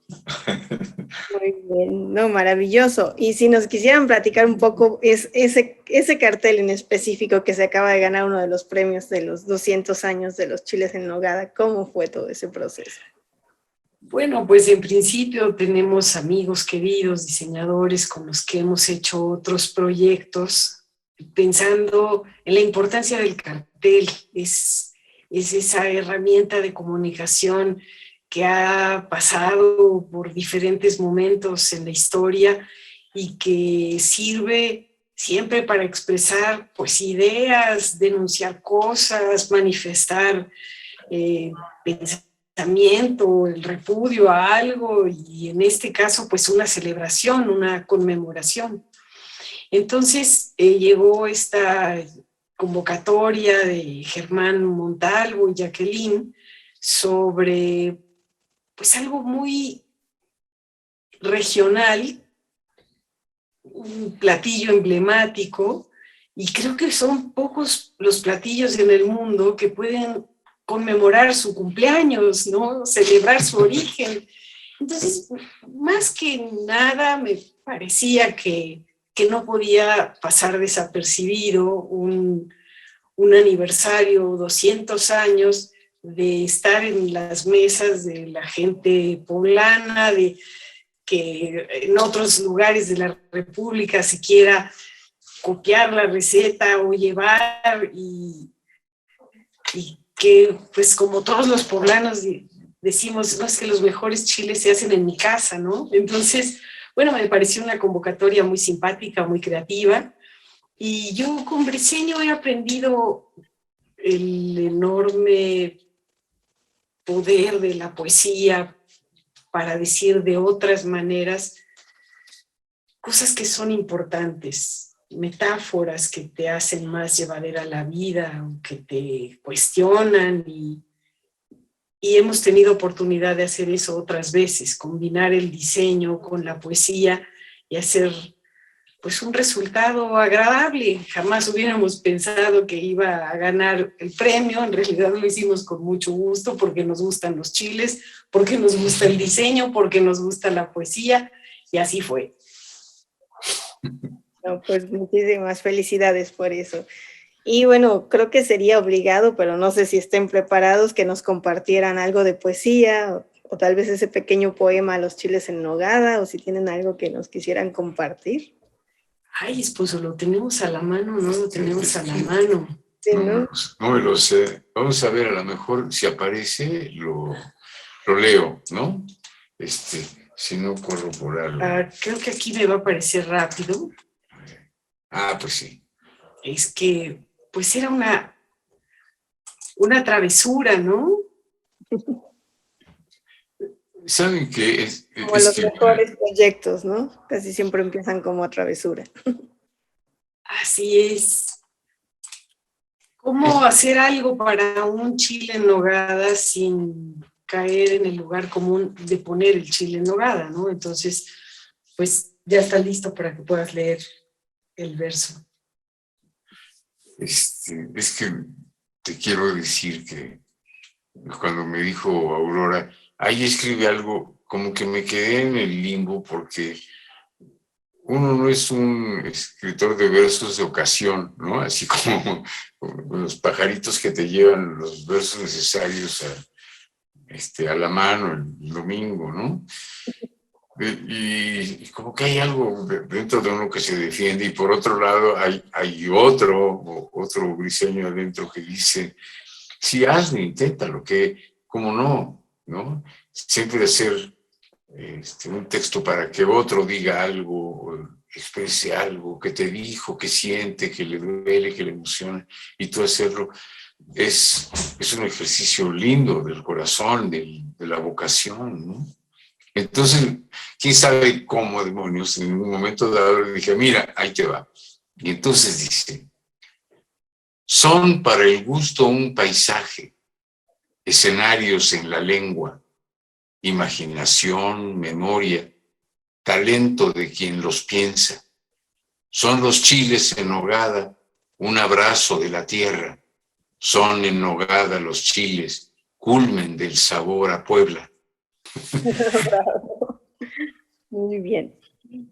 Muy bien, no, maravilloso. Y si nos quisieran platicar un poco, ese cartel en específico que se acaba de ganar uno de los premios de los 200 años de los chiles en nogada, ¿cómo fue todo ese proceso? Bueno, pues en principio tenemos amigos queridos, diseñadores con los que hemos hecho otros proyectos, pensando en la importancia del cartel. Es esa herramienta de comunicación que ha pasado por diferentes momentos en la historia y que sirve siempre para expresar pues ideas, denunciar cosas, manifestar pensamiento, el repudio a algo, y en este caso pues una celebración, una conmemoración. Entonces llegó esta convocatoria de Germán Montalvo y Jacqueline sobre pues algo muy regional, un platillo emblemático, y creo que son pocos los platillos en el mundo que pueden conmemorar su cumpleaños, ¿no? Celebrar su origen. Entonces, más que nada, me parecía que no podía pasar desapercibido un aniversario, 200 años, de estar en las mesas de la gente poblana, de que en otros lugares de la República se quiera copiar la receta o llevar, y que pues como todos los poblanos decimos, no, es que los mejores chiles se hacen en mi casa, ¿no? Entonces, bueno, me pareció una convocatoria muy simpática, muy creativa, y yo con Briceño he aprendido el enorme poder de la poesía para decir de otras maneras cosas que son importantes, metáforas que te hacen más llevadera la vida, que te cuestionan, y hemos tenido oportunidad de hacer eso otras veces, combinar el diseño con la poesía y hacer pues un resultado agradable. Jamás hubiéramos pensado que iba a ganar el premio. En realidad lo hicimos con mucho gusto porque nos gustan los chiles, porque nos gusta el diseño, porque nos gusta la poesía, y así fue. No, pues muchísimas felicidades por eso. Y bueno, creo que sería obligado, pero no sé si estén preparados, que nos compartieran algo de poesía o tal vez ese pequeño poema, Los chiles en nogada, o si tienen algo que nos quisieran compartir. Ay, esposo, ¿lo tenemos a la mano? No lo tenemos a la mano. Sí, ¿no? No me lo sé. Vamos a ver, a lo mejor si aparece, lo leo, ¿no? Si no, corroborarlo. Creo que aquí me va a aparecer rápido. Pues sí. Es que, pues era una travesura, ¿no? ¿Saben qué? Como los mejores proyectos, ¿no? Casi siempre empiezan como travesura. Así es. ¿Cómo hacer algo para un chile en nogada sin caer en el lugar común de poner el chile en nogada, ¿no? Entonces, pues ya está listo para que puedas leer el verso. Es que te quiero decir que cuando me dijo Aurora, ahí escribe algo, como que me quedé en el limbo, porque uno no es un escritor de versos de ocasión, ¿no? Así como los pajaritos que te llevan los versos necesarios a la mano el domingo, ¿no? Y como que hay algo dentro de uno que se defiende, y por otro lado hay otro Briceño adentro que dice, sí, hazlo, inténtalo, que como no, siempre hacer un texto para que otro diga algo, exprese algo, que te dijo, que siente, que le duele, que le emociona, y tú hacerlo, es un ejercicio lindo del corazón, de la vocación, ¿no? Entonces, quién sabe cómo demonios, en un momento dado le dije, mira, ahí te va. Y entonces dice, Son para el gusto un paisaje, escenarios en la lengua, imaginación, memoria, talento de quien los piensa. Son los chiles en nogada, un abrazo de la tierra. Son en nogada los chiles, culmen del sabor a Puebla. Muy bien.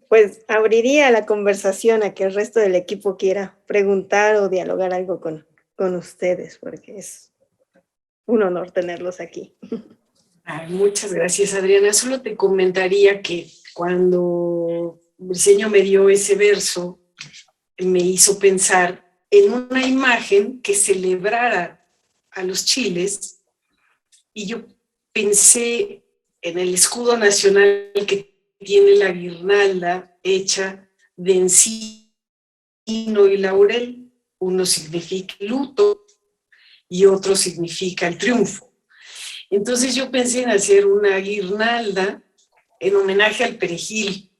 Pues abriría la conversación a que el resto del equipo quiera preguntar o dialogar algo con ustedes, porque es un honor tenerlos aquí. Ay, muchas gracias, Adriana. Solo te comentaría que cuando Briceño me dio ese verso, me hizo pensar en una imagen que celebrara a los chiles, y yo pensé en el escudo nacional que tiene la guirnalda hecha de encino y laurel. Uno significa el luto y otro significa el triunfo. Entonces yo pensé en hacer una guirnalda en homenaje al perejil,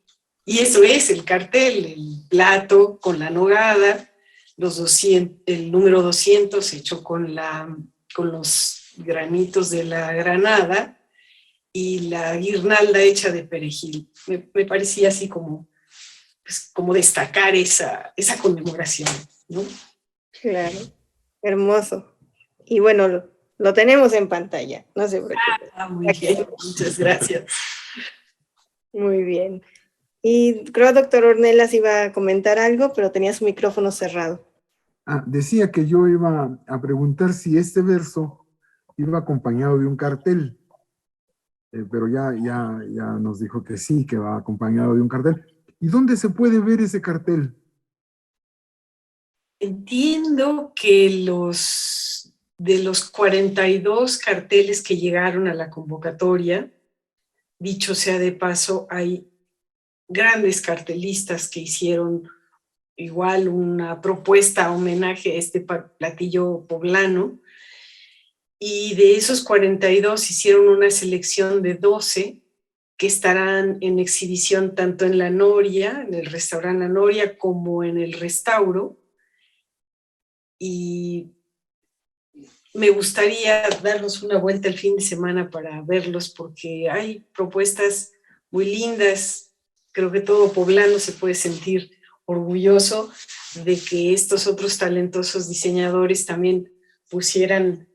y eso es el cartel, el plato con la nogada, el número 200 hecho con los granitos de la granada, y la guirnalda hecha de perejil. Me parecía así como destacar esa conmemoración, ¿no? Claro, hermoso. Y bueno, lo tenemos en pantalla, no se preocupe. Muy bien, muchas gracias. Muy bien. Y creo, doctor Ornelas iba a comentar algo, pero tenía su micrófono cerrado. Decía que yo iba a preguntar si este verso iba acompañado de un cartel, pero ya nos dijo que sí, que va acompañado de un cartel. ¿Y dónde se puede ver ese cartel? Entiendo que de los 42 carteles que llegaron a la convocatoria, dicho sea de paso, hay grandes cartelistas que hicieron igual una propuesta, homenaje a este platillo poblano, y de esos 42 hicieron una selección de 12 que estarán en exhibición tanto en La Noria, en el restaurante La Noria, como en el Restauro. Y me gustaría darnos una vuelta el fin de semana para verlos, porque hay propuestas muy lindas. Creo que todo poblano se puede sentir orgulloso de que estos otros talentosos diseñadores también pusieran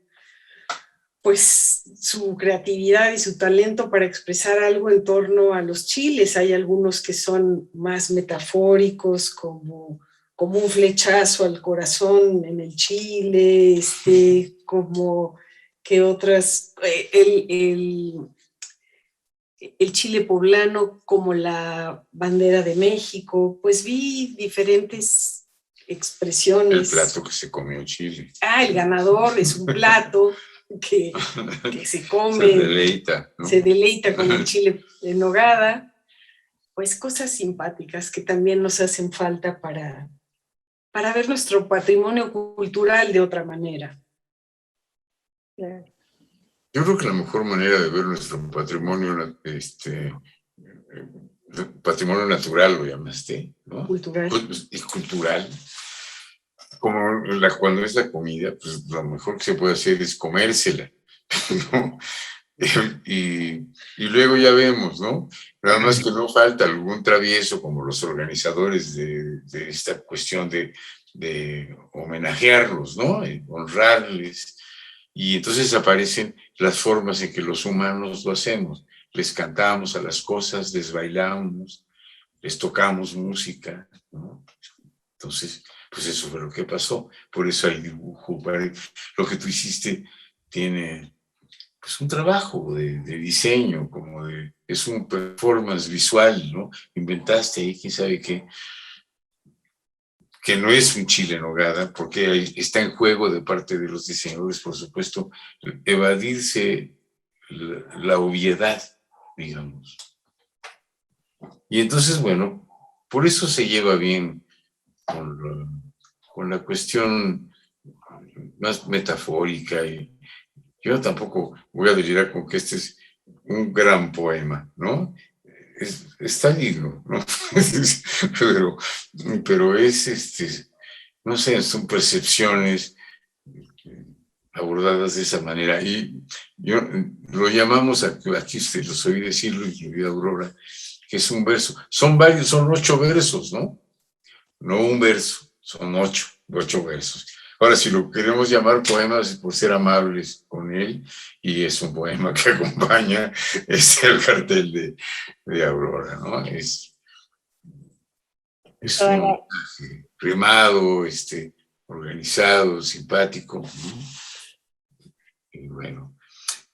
pues su creatividad y su talento para expresar algo en torno a los chiles. Hay algunos que son más metafóricos, como un flechazo al corazón en el chile, como que otras, el chile poblano como la bandera de México. Pues vi diferentes expresiones. El plato que se comió Chile. El ganador es un plato que se come. Se deleita, ¿no? Se deleita con el chile en nogada. Pues cosas simpáticas que también nos hacen falta para ver nuestro patrimonio cultural de otra manera. Claro. Yo creo que la mejor manera de ver nuestro patrimonio, patrimonio natural lo llamaste, ¿no? Cultural. Pues, y cultural, como cuando es la comida, pues lo mejor que se puede hacer es comérsela, ¿no? Y luego ya vemos, ¿no? Nada más que no falta algún travieso como los organizadores de esta cuestión de homenajearlos, ¿no? Y honrarles. Y entonces aparecen las formas en que los humanos lo hacemos. Les cantamos a las cosas, les bailamos, les tocamos música, ¿no? Entonces, pues eso fue lo que pasó. Por eso hay dibujo. Lo que tú hiciste tiene pues un trabajo de diseño, es un performance visual, ¿no? Inventaste ahí, quién sabe qué, que no es un chile en nogada, porque está en juego de parte de los diseñadores, por supuesto, evadirse la obviedad, digamos. Y entonces, bueno, por eso se lleva bien con la cuestión más metafórica. Y yo tampoco voy a delirar con que este es un gran poema, ¿no? Está digno, ¿no? pero es, no sé, son percepciones abordadas de esa manera. Y yo lo llamamos, aquí usted los oí decirlo, incluida Aurora, que es un verso. Son varios, son 8 versos, ¿no? No un verso, son 8 versos. Ahora, si lo queremos llamar poemas, es por ser amables con él, y es un poema que acompaña el cartel de Aurora, ¿no? Es un montaje rimado, organizado, simpático, ¿no? Y bueno,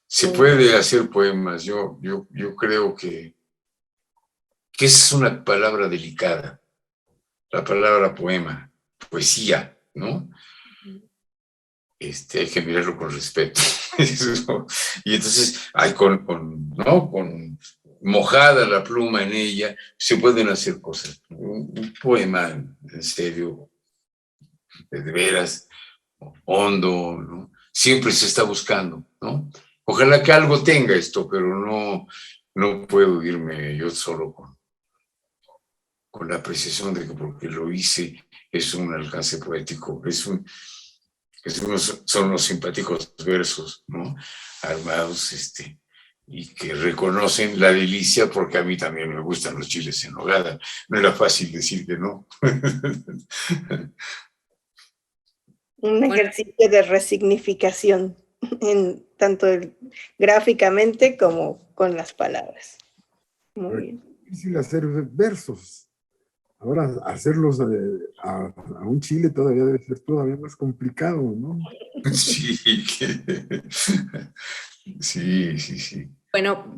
se puede hacer poemas. Yo creo que esa es una palabra delicada, la palabra poema, poesía, ¿no? Hay que mirarlo con respeto. Y entonces, con mojada la pluma en ella, se pueden hacer cosas. Un poema, en serio, de veras, hondo, ¿no? Siempre se está buscando, ¿no? Ojalá que algo tenga esto, pero no puedo irme yo solo con la apreciación de que porque lo hice es un alcance poético, son unos simpáticos versos, ¿no? Armados, y que reconocen la delicia, porque a mí también me gustan los chiles en nogada. No era fácil decir que no. Un ejercicio de resignificación, tanto gráficamente como con las palabras. Muy bien. Es difícil hacer versos. Ahora, hacerlos a un chile todavía debe ser todavía más complicado, ¿no? Sí, sí. Bueno,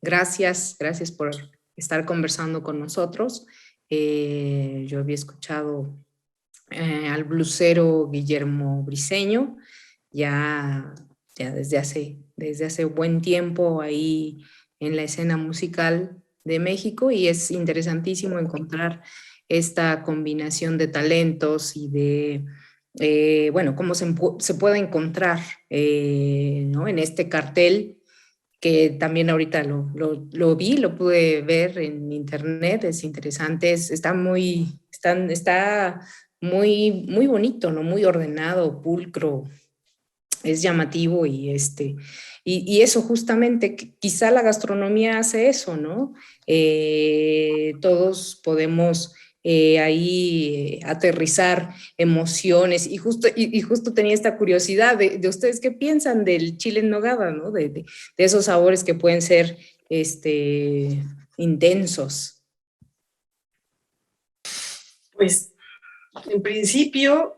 gracias por estar conversando con nosotros. Yo había escuchado al blusero Guillermo Briceño, ya desde hace buen tiempo ahí en la escena musical de México, y es interesantísimo encontrar esta combinación de talentos y de, cómo se puede encontrar, ¿no? En este cartel, que también ahorita lo vi, lo pude ver en internet, es interesante, está muy bonito, ¿no? Muy ordenado, pulcro, es llamativo, y eso justamente, quizá la gastronomía hace eso, ¿no? Todos podemos ahí aterrizar emociones, y justo tenía esta curiosidad de ustedes qué piensan del chile en nogada, ¿no? De esos sabores que pueden ser intensos. Pues, en principio,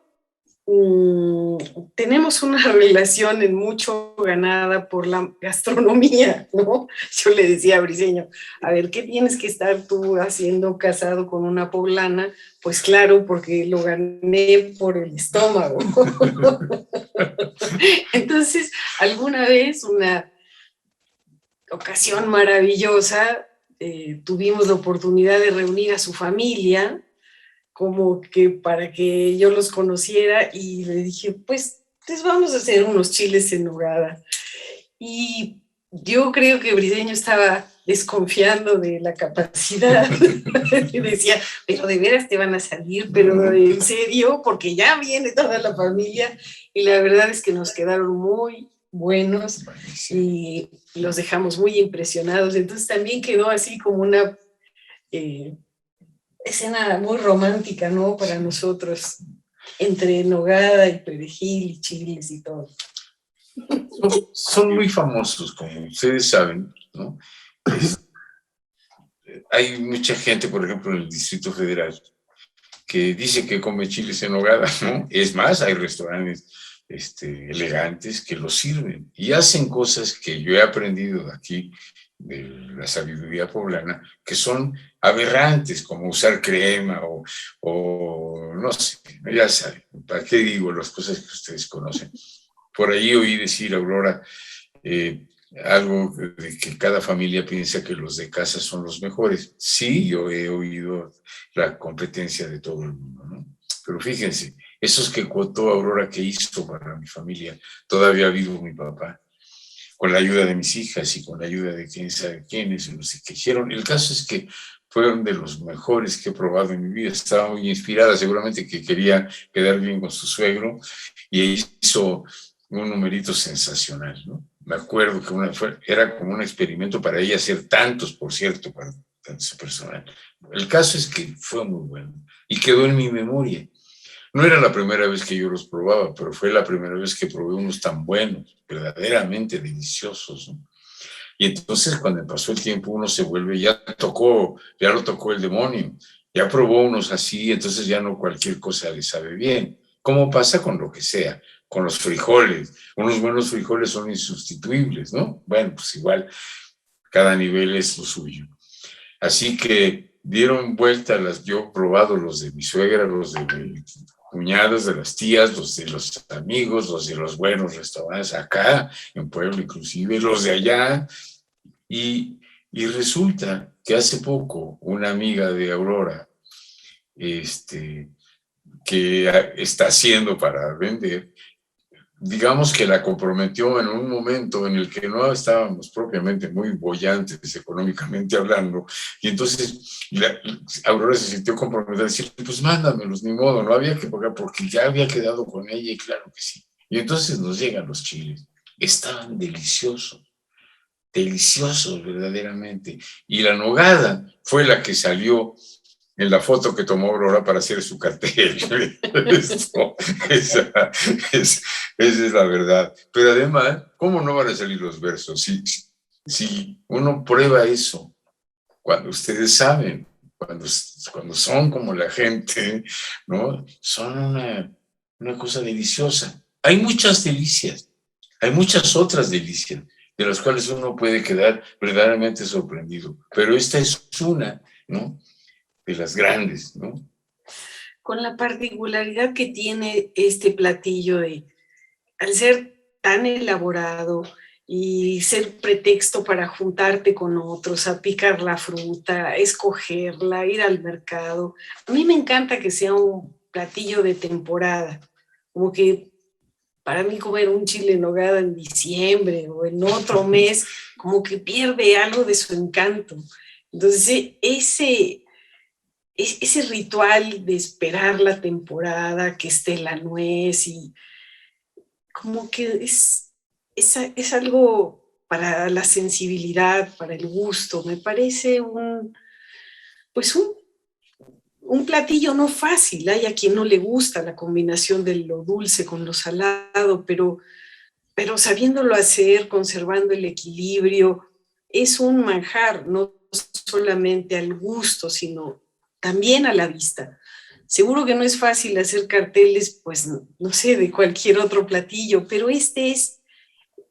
tenemos una relación en mucho ganada por la gastronomía, ¿no? Yo le decía a Briceño, a ver, ¿qué tienes que estar tú haciendo casado con una poblana? Pues claro, porque lo gané por el estómago. Entonces, alguna vez, una ocasión maravillosa, tuvimos la oportunidad de reunir a su familia, como que para que yo los conociera, y le dije, pues vamos a hacer unos chiles en nogada. Y yo creo que Briceño estaba desconfiando de la capacidad. Y decía, pero de veras te van a salir, pero en serio, porque ya viene toda la familia. Y la verdad es que nos quedaron muy buenos y los dejamos muy impresionados. Entonces también quedó así como una escena muy romántica, ¿no? Para nosotros, entre nogada y perejil y chiles y todo. Son muy famosos, como ustedes saben, ¿no? Hay mucha gente, por ejemplo, en el Distrito Federal, que dice que come chiles en nogada, ¿no? Es más, hay restaurantes elegantes que los sirven y hacen cosas que yo he aprendido de aquí, de la sabiduría poblana, que son aberrantes, como usar crema o no sé, ya saben, ¿para qué digo las cosas que ustedes conocen? Por ahí oí decir, Aurora, algo de que cada familia piensa que los de casa son los mejores. Sí, yo he oído la competencia de todo el mundo, ¿no? Pero fíjense, esos que contó Aurora que hizo para mi familia, todavía vivo mi papá, con la ayuda de mis hijas y con la ayuda de quién sabe quiénes, no sé qué hicieron. El caso es que fueron de los mejores que he probado en mi vida. Estaba muy inspirada, seguramente que quería quedar bien con su suegro, y hizo un numerito sensacional, ¿no? Me acuerdo que era como un experimento para ella hacer tantos, por cierto, para su personal. El caso es que fue muy bueno y quedó en mi memoria. No era la primera vez que yo los probaba, pero fue la primera vez que probé unos tan buenos, verdaderamente deliciosos, ¿no? Y entonces cuando pasó el tiempo uno se vuelve, ya lo tocó el demonio, ya probó unos así, entonces ya no cualquier cosa le sabe bien. ¿Cómo pasa con lo que sea? Con los frijoles. Unos buenos frijoles son insustituibles, ¿no? Bueno, pues igual, cada nivel es lo suyo. Así que dieron vuelta yo he probado los de mi suegra, los de mis cuñadas, de las tías, los de los amigos, los de los buenos restaurantes acá, en Puebla inclusive, los de allá, y resulta que hace poco una amiga de Aurora, que está haciendo para vender, digamos que la comprometió en un momento en el que no estábamos propiamente muy bollantes económicamente hablando, y entonces Aurora se sintió comprometida a decir, pues mándamelos, ni modo, no había que pagar porque ya había quedado con ella, y claro que sí. Y entonces nos llegan los chiles, estaban deliciosos verdaderamente, y la nogada fue la que salió en la foto que tomó Aurora para hacer su cartel. Esa es la verdad. Pero además, ¿cómo no van a salir los versos? Si uno prueba eso, cuando ustedes saben, cuando son como la gente, ¿no? Son una cosa deliciosa. Hay muchas delicias, hay muchas otras delicias, de las cuales uno puede quedar verdaderamente sorprendido. Pero esta es una, ¿no?, de las grandes, ¿no? Con la particularidad que tiene este platillo al ser tan elaborado y ser pretexto para juntarte con otros, a picar la fruta, escogerla, ir al mercado. A mí me encanta que sea un platillo de temporada, como que para mí comer un chile en nogada en diciembre o en otro mes, como que pierde algo de su encanto. Entonces, ese ritual de esperar la temporada, que esté la nuez, y como que es algo para la sensibilidad, para el gusto. Me parece un platillo no fácil. Hay a quien no le gusta la combinación de lo dulce con lo salado, pero sabiéndolo hacer, conservando el equilibrio, es un manjar, no solamente al gusto, sino también a la vista. Seguro que no es fácil hacer carteles, pues, no sé, de cualquier otro platillo, pero este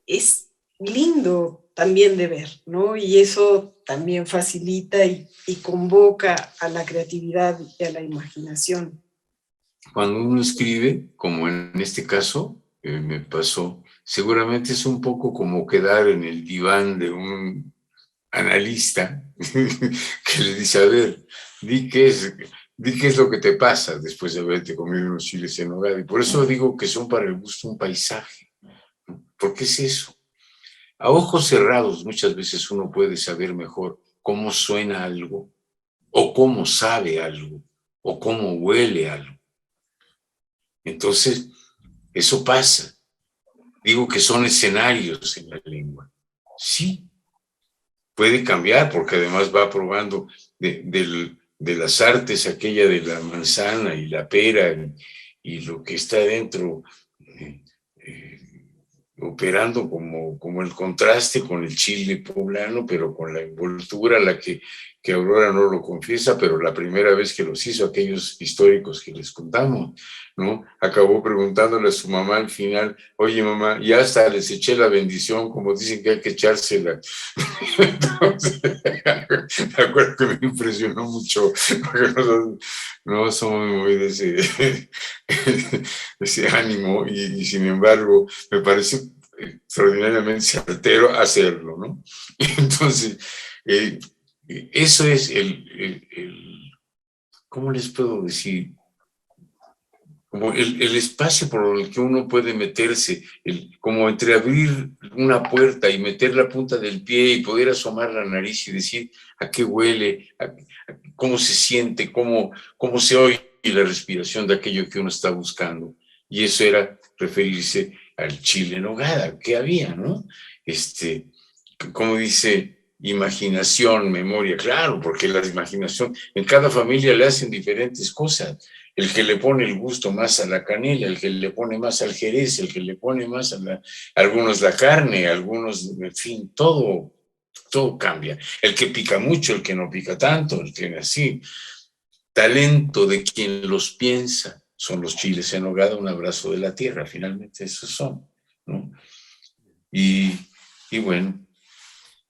es lindo también de ver, ¿no? Y eso también facilita y convoca a la creatividad y a la imaginación. Cuando uno escribe, como en este caso, me pasó, seguramente es un poco como quedar en el diván de un analista que le dice, a ver, di qué es lo que te pasa después de haberte comido unos chiles en nogada. Y por eso digo que son para el gusto un paisaje, ¿no? Porque es eso. A ojos cerrados muchas veces uno puede saber mejor cómo suena algo, o cómo sabe algo, o cómo huele algo. Entonces, eso pasa. Digo que son escenarios en la lengua. Sí, puede cambiar porque además va probando de las artes, aquella de la manzana y la pera y lo que está dentro, operando como el contraste con el chile poblano, pero con la envoltura, que Aurora no lo confiesa, pero la primera vez que los hizo, aquellos históricos que les contamos, ¿no? Acabó preguntándole a su mamá al final, oye mamá, ya hasta les eché la bendición, como dicen que hay que echársela. Entonces, me acuerdo que me impresionó mucho, porque nosotros no somos muy de ese ánimo, y sin embargo me parece extraordinariamente certero hacerlo, ¿no? Entonces, eso es ¿cómo les puedo decir? como el espacio por el que uno puede meterse, como entreabrir una puerta y meter la punta del pie y poder asomar la nariz y decir a qué huele, cómo se siente, cómo se oye la respiración de aquello que uno está buscando. Y eso era referirse al chile en nogada que había, ¿no? Como dice, imaginación, memoria, claro, porque la imaginación, en cada familia le hacen diferentes cosas. El que le pone el gusto más a la canela, el que le pone más al jerez, el que le pone más algunos la carne, algunos, en fin, todo cambia. El que pica mucho, el que no pica tanto, el que así. Talento de quien los piensa, son los chiles en nogada, un abrazo de la tierra, finalmente esos son, ¿no? Y bueno,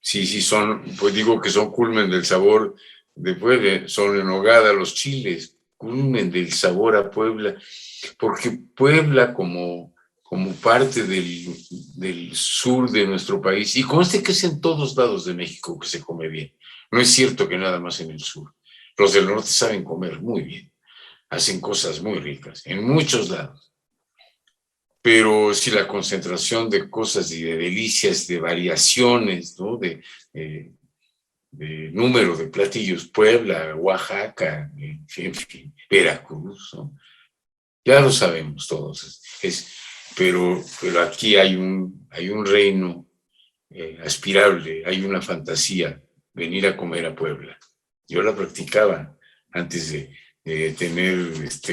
sí son, pues digo que son culmen del sabor de Puebla, son en nogada los chiles, culmen del sabor a Puebla, porque Puebla como parte del sur de nuestro país, y conste que es en todos lados de México que se come bien, no es cierto que nada más en el sur, los del norte saben comer muy bien, hacen cosas muy ricas, en muchos lados. Pero sí la concentración de cosas y de delicias, de variaciones, ¿no? De número de platillos, Puebla, Oaxaca, en fin, Veracruz, ¿no? Ya lo sabemos todos, pero aquí hay un reino aspirable, hay una fantasía, venir a comer a Puebla. Yo la practicaba antes de tener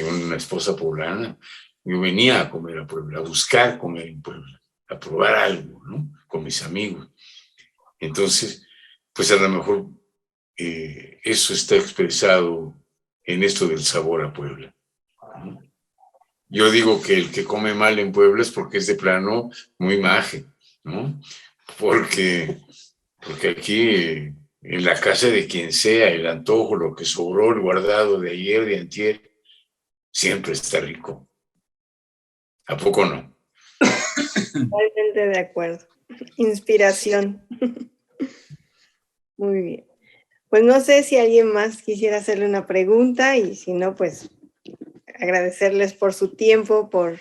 una esposa poblana. Yo venía a comer a Puebla, a buscar comer en Puebla, a probar algo, ¿no? Con mis amigos. Entonces, pues a lo mejor eso está expresado en esto del sabor a Puebla, ¿no? Yo digo que el que come mal en Puebla es porque es de plano muy maje, ¿no? Porque aquí, en la casa de quien sea, el antojo, lo que sobró, el guardado de ayer, de antier, siempre está rico. ¿A poco no? Totalmente de acuerdo. Inspiración. Muy bien. Pues no sé si alguien más quisiera hacerle una pregunta y si no, pues agradecerles por su tiempo, por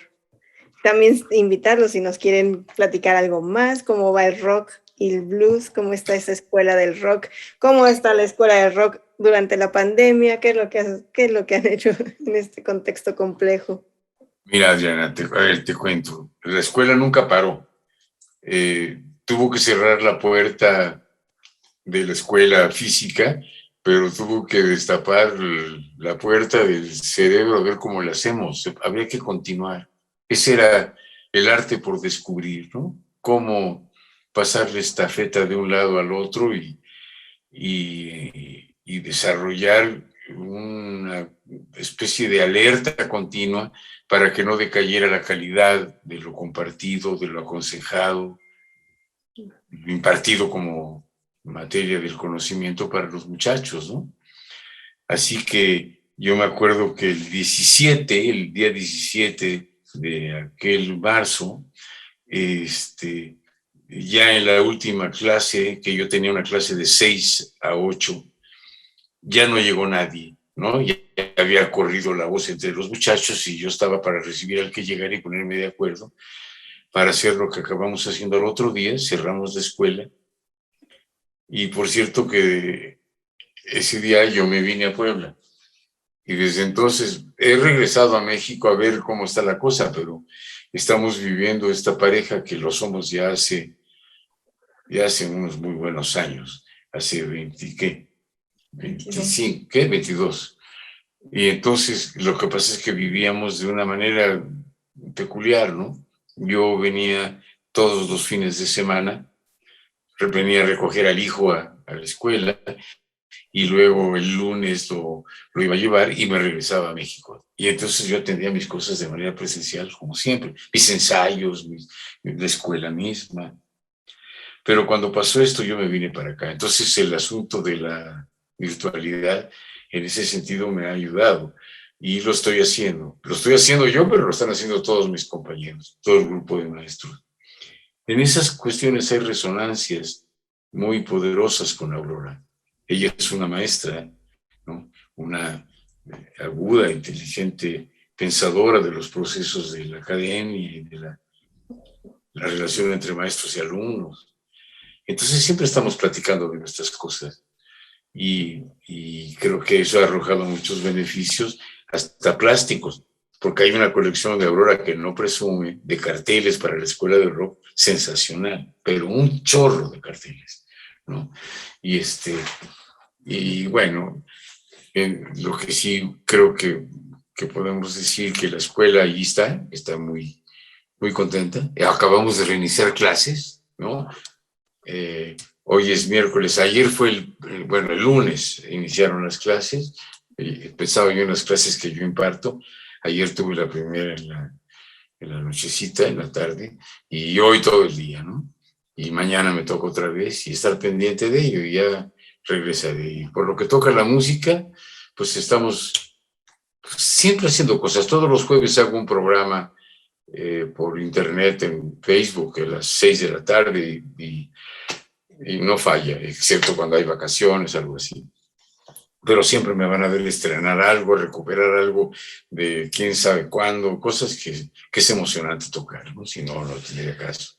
también invitarlos si nos quieren platicar algo más, cómo va el rock y el blues, cómo está esa escuela del rock, cómo está la escuela del rock durante la pandemia, qué es lo que han hecho en este contexto complejo. Mira, Adriana, te cuento. La escuela nunca paró. Tuvo que cerrar la puerta de la escuela física, pero tuvo que destapar la puerta del cerebro a ver cómo lo hacemos. Habría que continuar. Ese era el arte por descubrir, ¿no? Cómo pasar la estafeta de un lado al otro y desarrollar una especie de alerta continua para que no decayera la calidad de lo compartido, de lo aconsejado, lo impartido como materia del conocimiento para los muchachos, ¿no? Así que yo me acuerdo que el día 17 de aquel marzo, ya en la última clase, que yo tenía una clase de 6 a 8, ya no llegó nadie, ¿no? Ya había corrido la voz entre los muchachos y yo estaba para recibir al que llegara y ponerme de acuerdo para hacer lo que acabamos haciendo al otro día, cerramos la escuela. Y por cierto que ese día yo me vine a Puebla. Y desde entonces he regresado a México a ver cómo está la cosa, pero estamos viviendo esta pareja que lo somos ya hace unos muy buenos años, hace 22. Y entonces lo que pasa es que vivíamos de una manera peculiar, ¿no? Yo venía todos los fines de semana, venía a recoger al hijo a la escuela y luego el lunes lo iba a llevar y me regresaba a México. Y entonces yo atendía mis cosas de manera presencial, como siempre, mis ensayos, la escuela misma. Pero cuando pasó esto yo me vine para acá. Entonces el asunto de la virtualidad en ese sentido me ha ayudado y lo estoy haciendo. Lo estoy haciendo yo, pero lo están haciendo todos mis compañeros, todo el grupo de maestros. En esas cuestiones hay resonancias muy poderosas con Aurora. Ella es una maestra, ¿no? Una aguda, inteligente pensadora de los procesos de la academia y de la relación entre maestros y alumnos. Entonces siempre estamos platicando de nuestras cosas y creo que eso ha arrojado muchos beneficios, hasta plásticos, porque hay una colección de Aurora que no presume de carteles para la escuela de rock sensacional, pero un chorro de carteles, ¿no? Y bueno, lo que sí creo que podemos decir que la escuela allí está muy, muy contenta. Acabamos de reiniciar clases, ¿no? Hoy es miércoles, ayer fue el lunes iniciaron las clases. Empezaba yo en las clases que yo imparto. Ayer tuve la primera en la nochecita, en la tarde, y hoy todo el día, ¿no? Y mañana me toca otra vez y estar pendiente de ello y ya regresaré. Y por lo que toca la música, pues estamos siempre haciendo cosas. Todos los jueves hago un programa por internet en Facebook a las 6 de la tarde y no falla, excepto cuando hay vacaciones, algo así. Pero siempre me van a ver estrenar algo, recuperar algo de quién sabe cuándo, cosas que es emocionante tocar, ¿no? Si no, no tendría caso.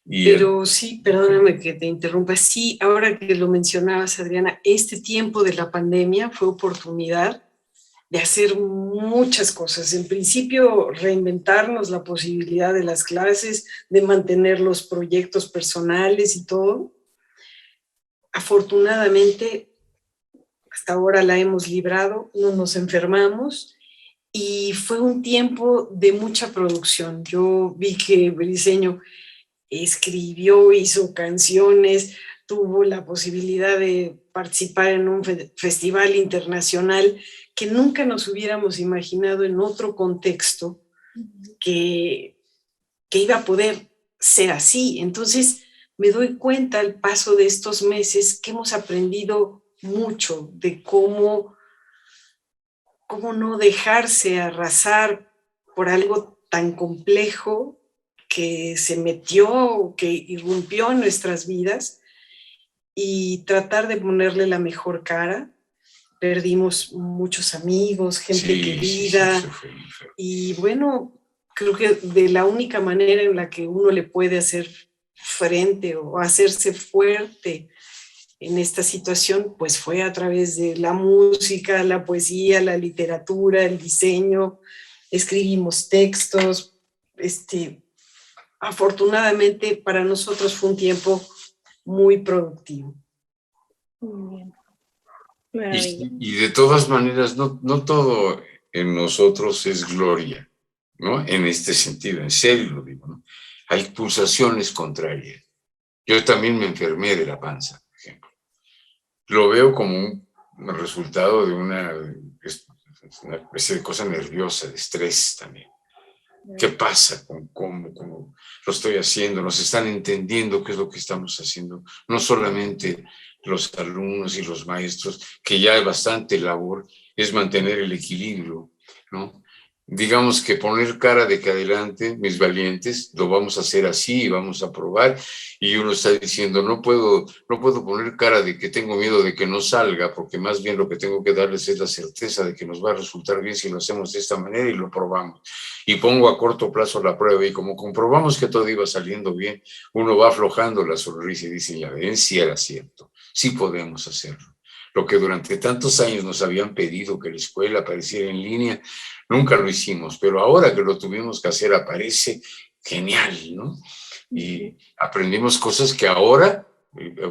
Pero sí, perdóname que te interrumpa, sí, ahora que lo mencionabas, Adriana, este tiempo de la pandemia fue oportunidad de hacer muchas cosas. En principio, reinventarnos la posibilidad de las clases, de mantener los proyectos personales y todo. Afortunadamente, hasta ahora la hemos librado, no nos enfermamos y fue un tiempo de mucha producción. Yo vi que Briceño escribió, hizo canciones, tuvo la posibilidad de participar en un festival internacional que nunca nos hubiéramos imaginado en otro contexto que iba a poder ser así. Entonces me doy cuenta al paso de estos meses que hemos aprendido mucho de cómo no dejarse arrasar por algo tan complejo que se metió, que irrumpió en nuestras vidas y tratar de ponerle la mejor cara. Perdimos muchos amigos, gente querida, y bueno, creo que de la única manera en la que uno le puede hacer frente o hacerse fuerte en esta situación, pues fue a través de la música, la poesía, la literatura, el diseño. Escribimos textos. Afortunadamente para nosotros fue un tiempo muy productivo. Muy bien. Y de todas maneras, no todo en nosotros es gloria, ¿no? En este sentido, en serio lo digo, ¿no? Hay pulsaciones contrarias. Yo también me enfermé de la panza, por ejemplo. Lo veo como un resultado de una especie de cosa nerviosa, de estrés también. ¿Qué pasa con cómo lo estoy haciendo? Nos están entendiendo qué es lo que estamos haciendo. No solamente los alumnos y los maestros, que ya hay bastante labor, es mantener el equilibrio, ¿no? Digamos que poner cara de que adelante, mis valientes, lo vamos a hacer así y vamos a probar. Y uno está diciendo, no puedo poner cara de que tengo miedo de que no salga, porque más bien lo que tengo que darles es la certeza de que nos va a resultar bien si lo hacemos de esta manera y lo probamos. Y pongo a corto plazo la prueba y como comprobamos que todo iba saliendo bien, uno va aflojando la sonrisa y dice, ya ven, sí era cierto, sí podemos hacerlo. Lo que durante tantos años nos habían pedido que la escuela apareciera en línea, nunca lo hicimos, pero ahora que lo tuvimos que hacer aparece genial, ¿no? Y aprendimos cosas que ahora,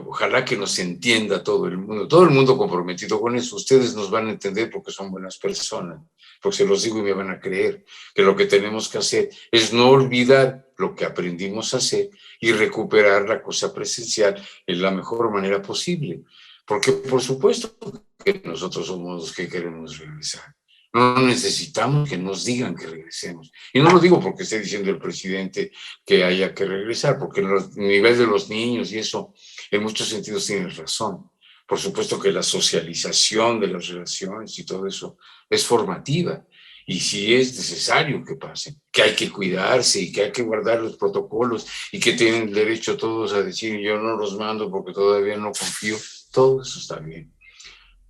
ojalá que nos entienda todo el mundo comprometido con eso. Ustedes nos van a entender porque son buenas personas, porque se los digo y me van a creer, que lo que tenemos que hacer es no olvidar lo que aprendimos a hacer y recuperar la cosa presencial en la mejor manera posible. Porque por supuesto que nosotros somos los que queremos regresar. No necesitamos que nos digan que regresemos. Y no lo digo porque esté diciendo el presidente que haya que regresar, porque en el nivel de los niños y eso, en muchos sentidos tienes razón. Por supuesto que la socialización de las relaciones y todo eso es formativa. Y sí es necesario que pase, que hay que cuidarse y que hay que guardar los protocolos y que tienen derecho todos a decir yo no los mando porque todavía no confío. Todo eso está bien.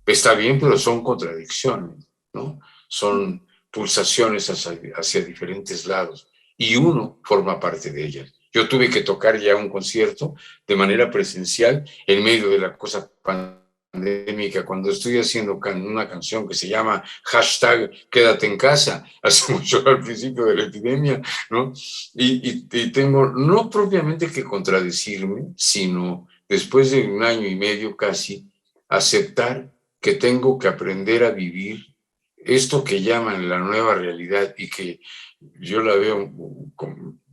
Está bien, pero son contradicciones, ¿no? Son pulsaciones hacia diferentes lados, y uno forma parte de ellas. Yo tuve que tocar ya un concierto de manera presencial en medio de la cosa pandémica, cuando estoy haciendo una canción que se llama #Quédate en casa, hace mucho al principio de la epidemia, ¿no? Y tengo no propiamente que contradecirme, sino después de 1 año y medio casi, aceptar que tengo que aprender a vivir esto que llaman la nueva realidad y que yo la veo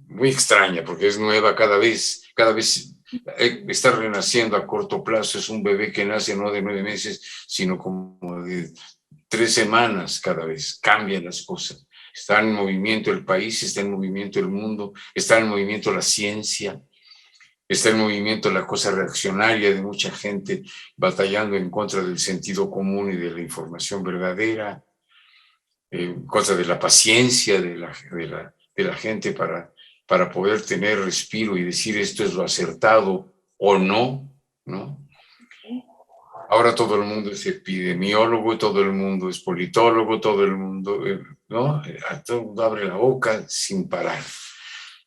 muy extraña porque es nueva cada vez está renaciendo a corto plazo. Es un bebé que nace no de 9 meses, sino como de 3 semanas cada vez. Cambian las cosas. Está en movimiento el país, está en movimiento el mundo, está en movimiento la ciencia, está en movimiento la cosa reaccionaria de mucha gente batallando en contra del sentido común y de la información verdadera, cosa de la paciencia de la gente para poder tener respiro y decir esto es lo acertado o no, ¿no? Ahora todo el mundo es epidemiólogo, todo el mundo es politólogo, todo el mundo, ¿no? Todo el mundo abre la boca sin parar.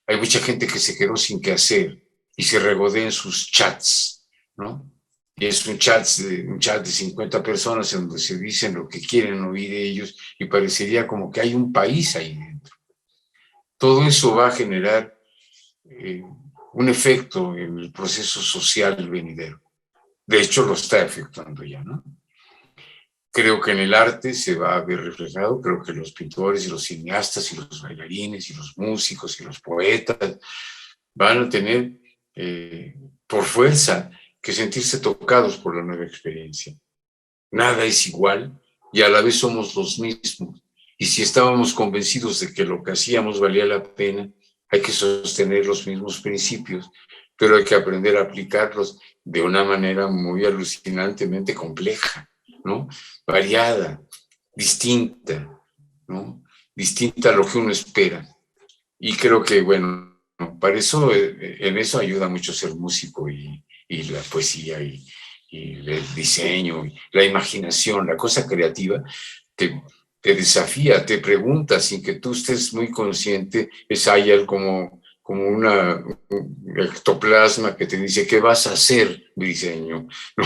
Hay mucha gente que se quedó sin qué hacer y se regodea en sus chats, ¿no? Y es un chat de 50 personas en donde se dicen lo que quieren oír ellos y parecería como que hay un país ahí dentro. Todo eso va a generar un efecto en el proceso social venidero. De hecho, lo está efectuando ya, ¿no? Creo que en el arte se va a ver reflejado, creo que los pintores y los cineastas y los bailarines y los músicos y los poetas van a tener por fuerza que sentirse tocados por la nueva experiencia. Nada es igual y a la vez somos los mismos. Y si estábamos convencidos de que lo que hacíamos valía la pena, hay que sostener los mismos principios, pero hay que aprender a aplicarlos de una manera muy alucinantemente compleja, ¿no? Variada, distinta, ¿no? Distinta a lo que uno espera. Y creo que, bueno, para eso, en eso ayuda mucho ser músico y la poesía y el diseño, y la imaginación, la cosa creativa, te desafía, te pregunta sin que tú estés muy consciente, es ahí como un ectoplasma que te dice, ¿qué vas a hacer, diseño? ¿No?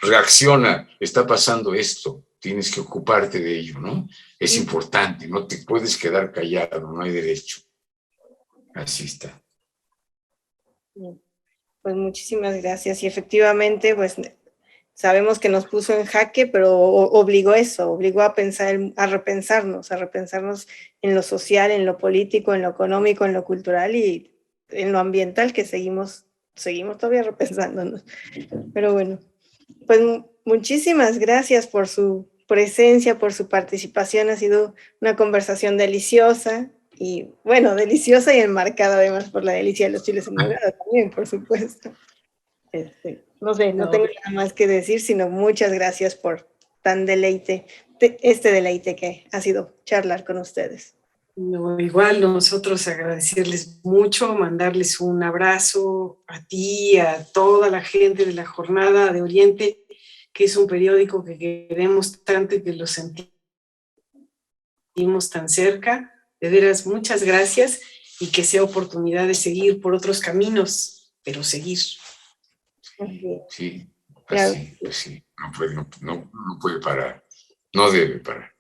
Reacciona, está pasando esto, tienes que ocuparte de ello, ¿no? Es importante, no te puedes quedar callado, no hay derecho. Así está. Pues muchísimas gracias. Y efectivamente, pues sabemos que nos puso en jaque, pero obligó a pensar, a repensarnos en lo social, en lo político, en lo económico, en lo cultural y en lo ambiental, que seguimos todavía repensándonos. Pero bueno, pues muchísimas gracias por su presencia, por su participación. Ha sido una conversación deliciosa. Y bueno, deliciosa y enmarcada además por la delicia de los chiles en nogada también, por supuesto. No sé, no tengo nada más que decir, sino muchas gracias por tan deleite que ha sido charlar con ustedes. No, igual nosotros agradecerles mucho, mandarles un abrazo a ti, a toda la gente de la Jornada de Oriente, que es un periódico que queremos tanto y que lo sentimos tan cerca. De veras, muchas gracias y que sea oportunidad de seguir por otros caminos, pero seguir. Sí, así, pues sí, no puede parar, no debe parar.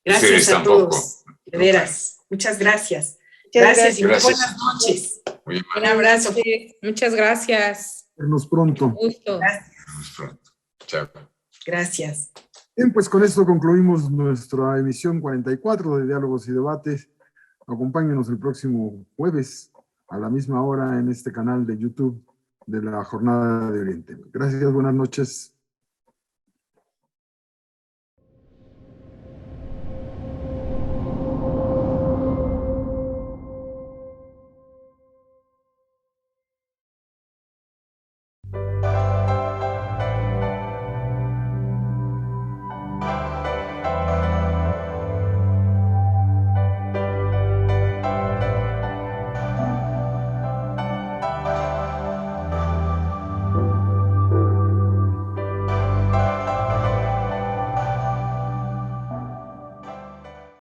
Gracias Ustedes a tampoco. todos, de veras, muchas gracias. Gracias Y muy buenas noches. Un abrazo. Muchas gracias. Vernos pronto. Un gusto. abrazo. Chao. Gracias. Bien, pues con esto concluimos nuestra emisión 44 de Diálogos y Debates. Acompáñenos el próximo jueves a la misma hora en este canal de YouTube de la Jornada de Oriente. Gracias, buenas noches.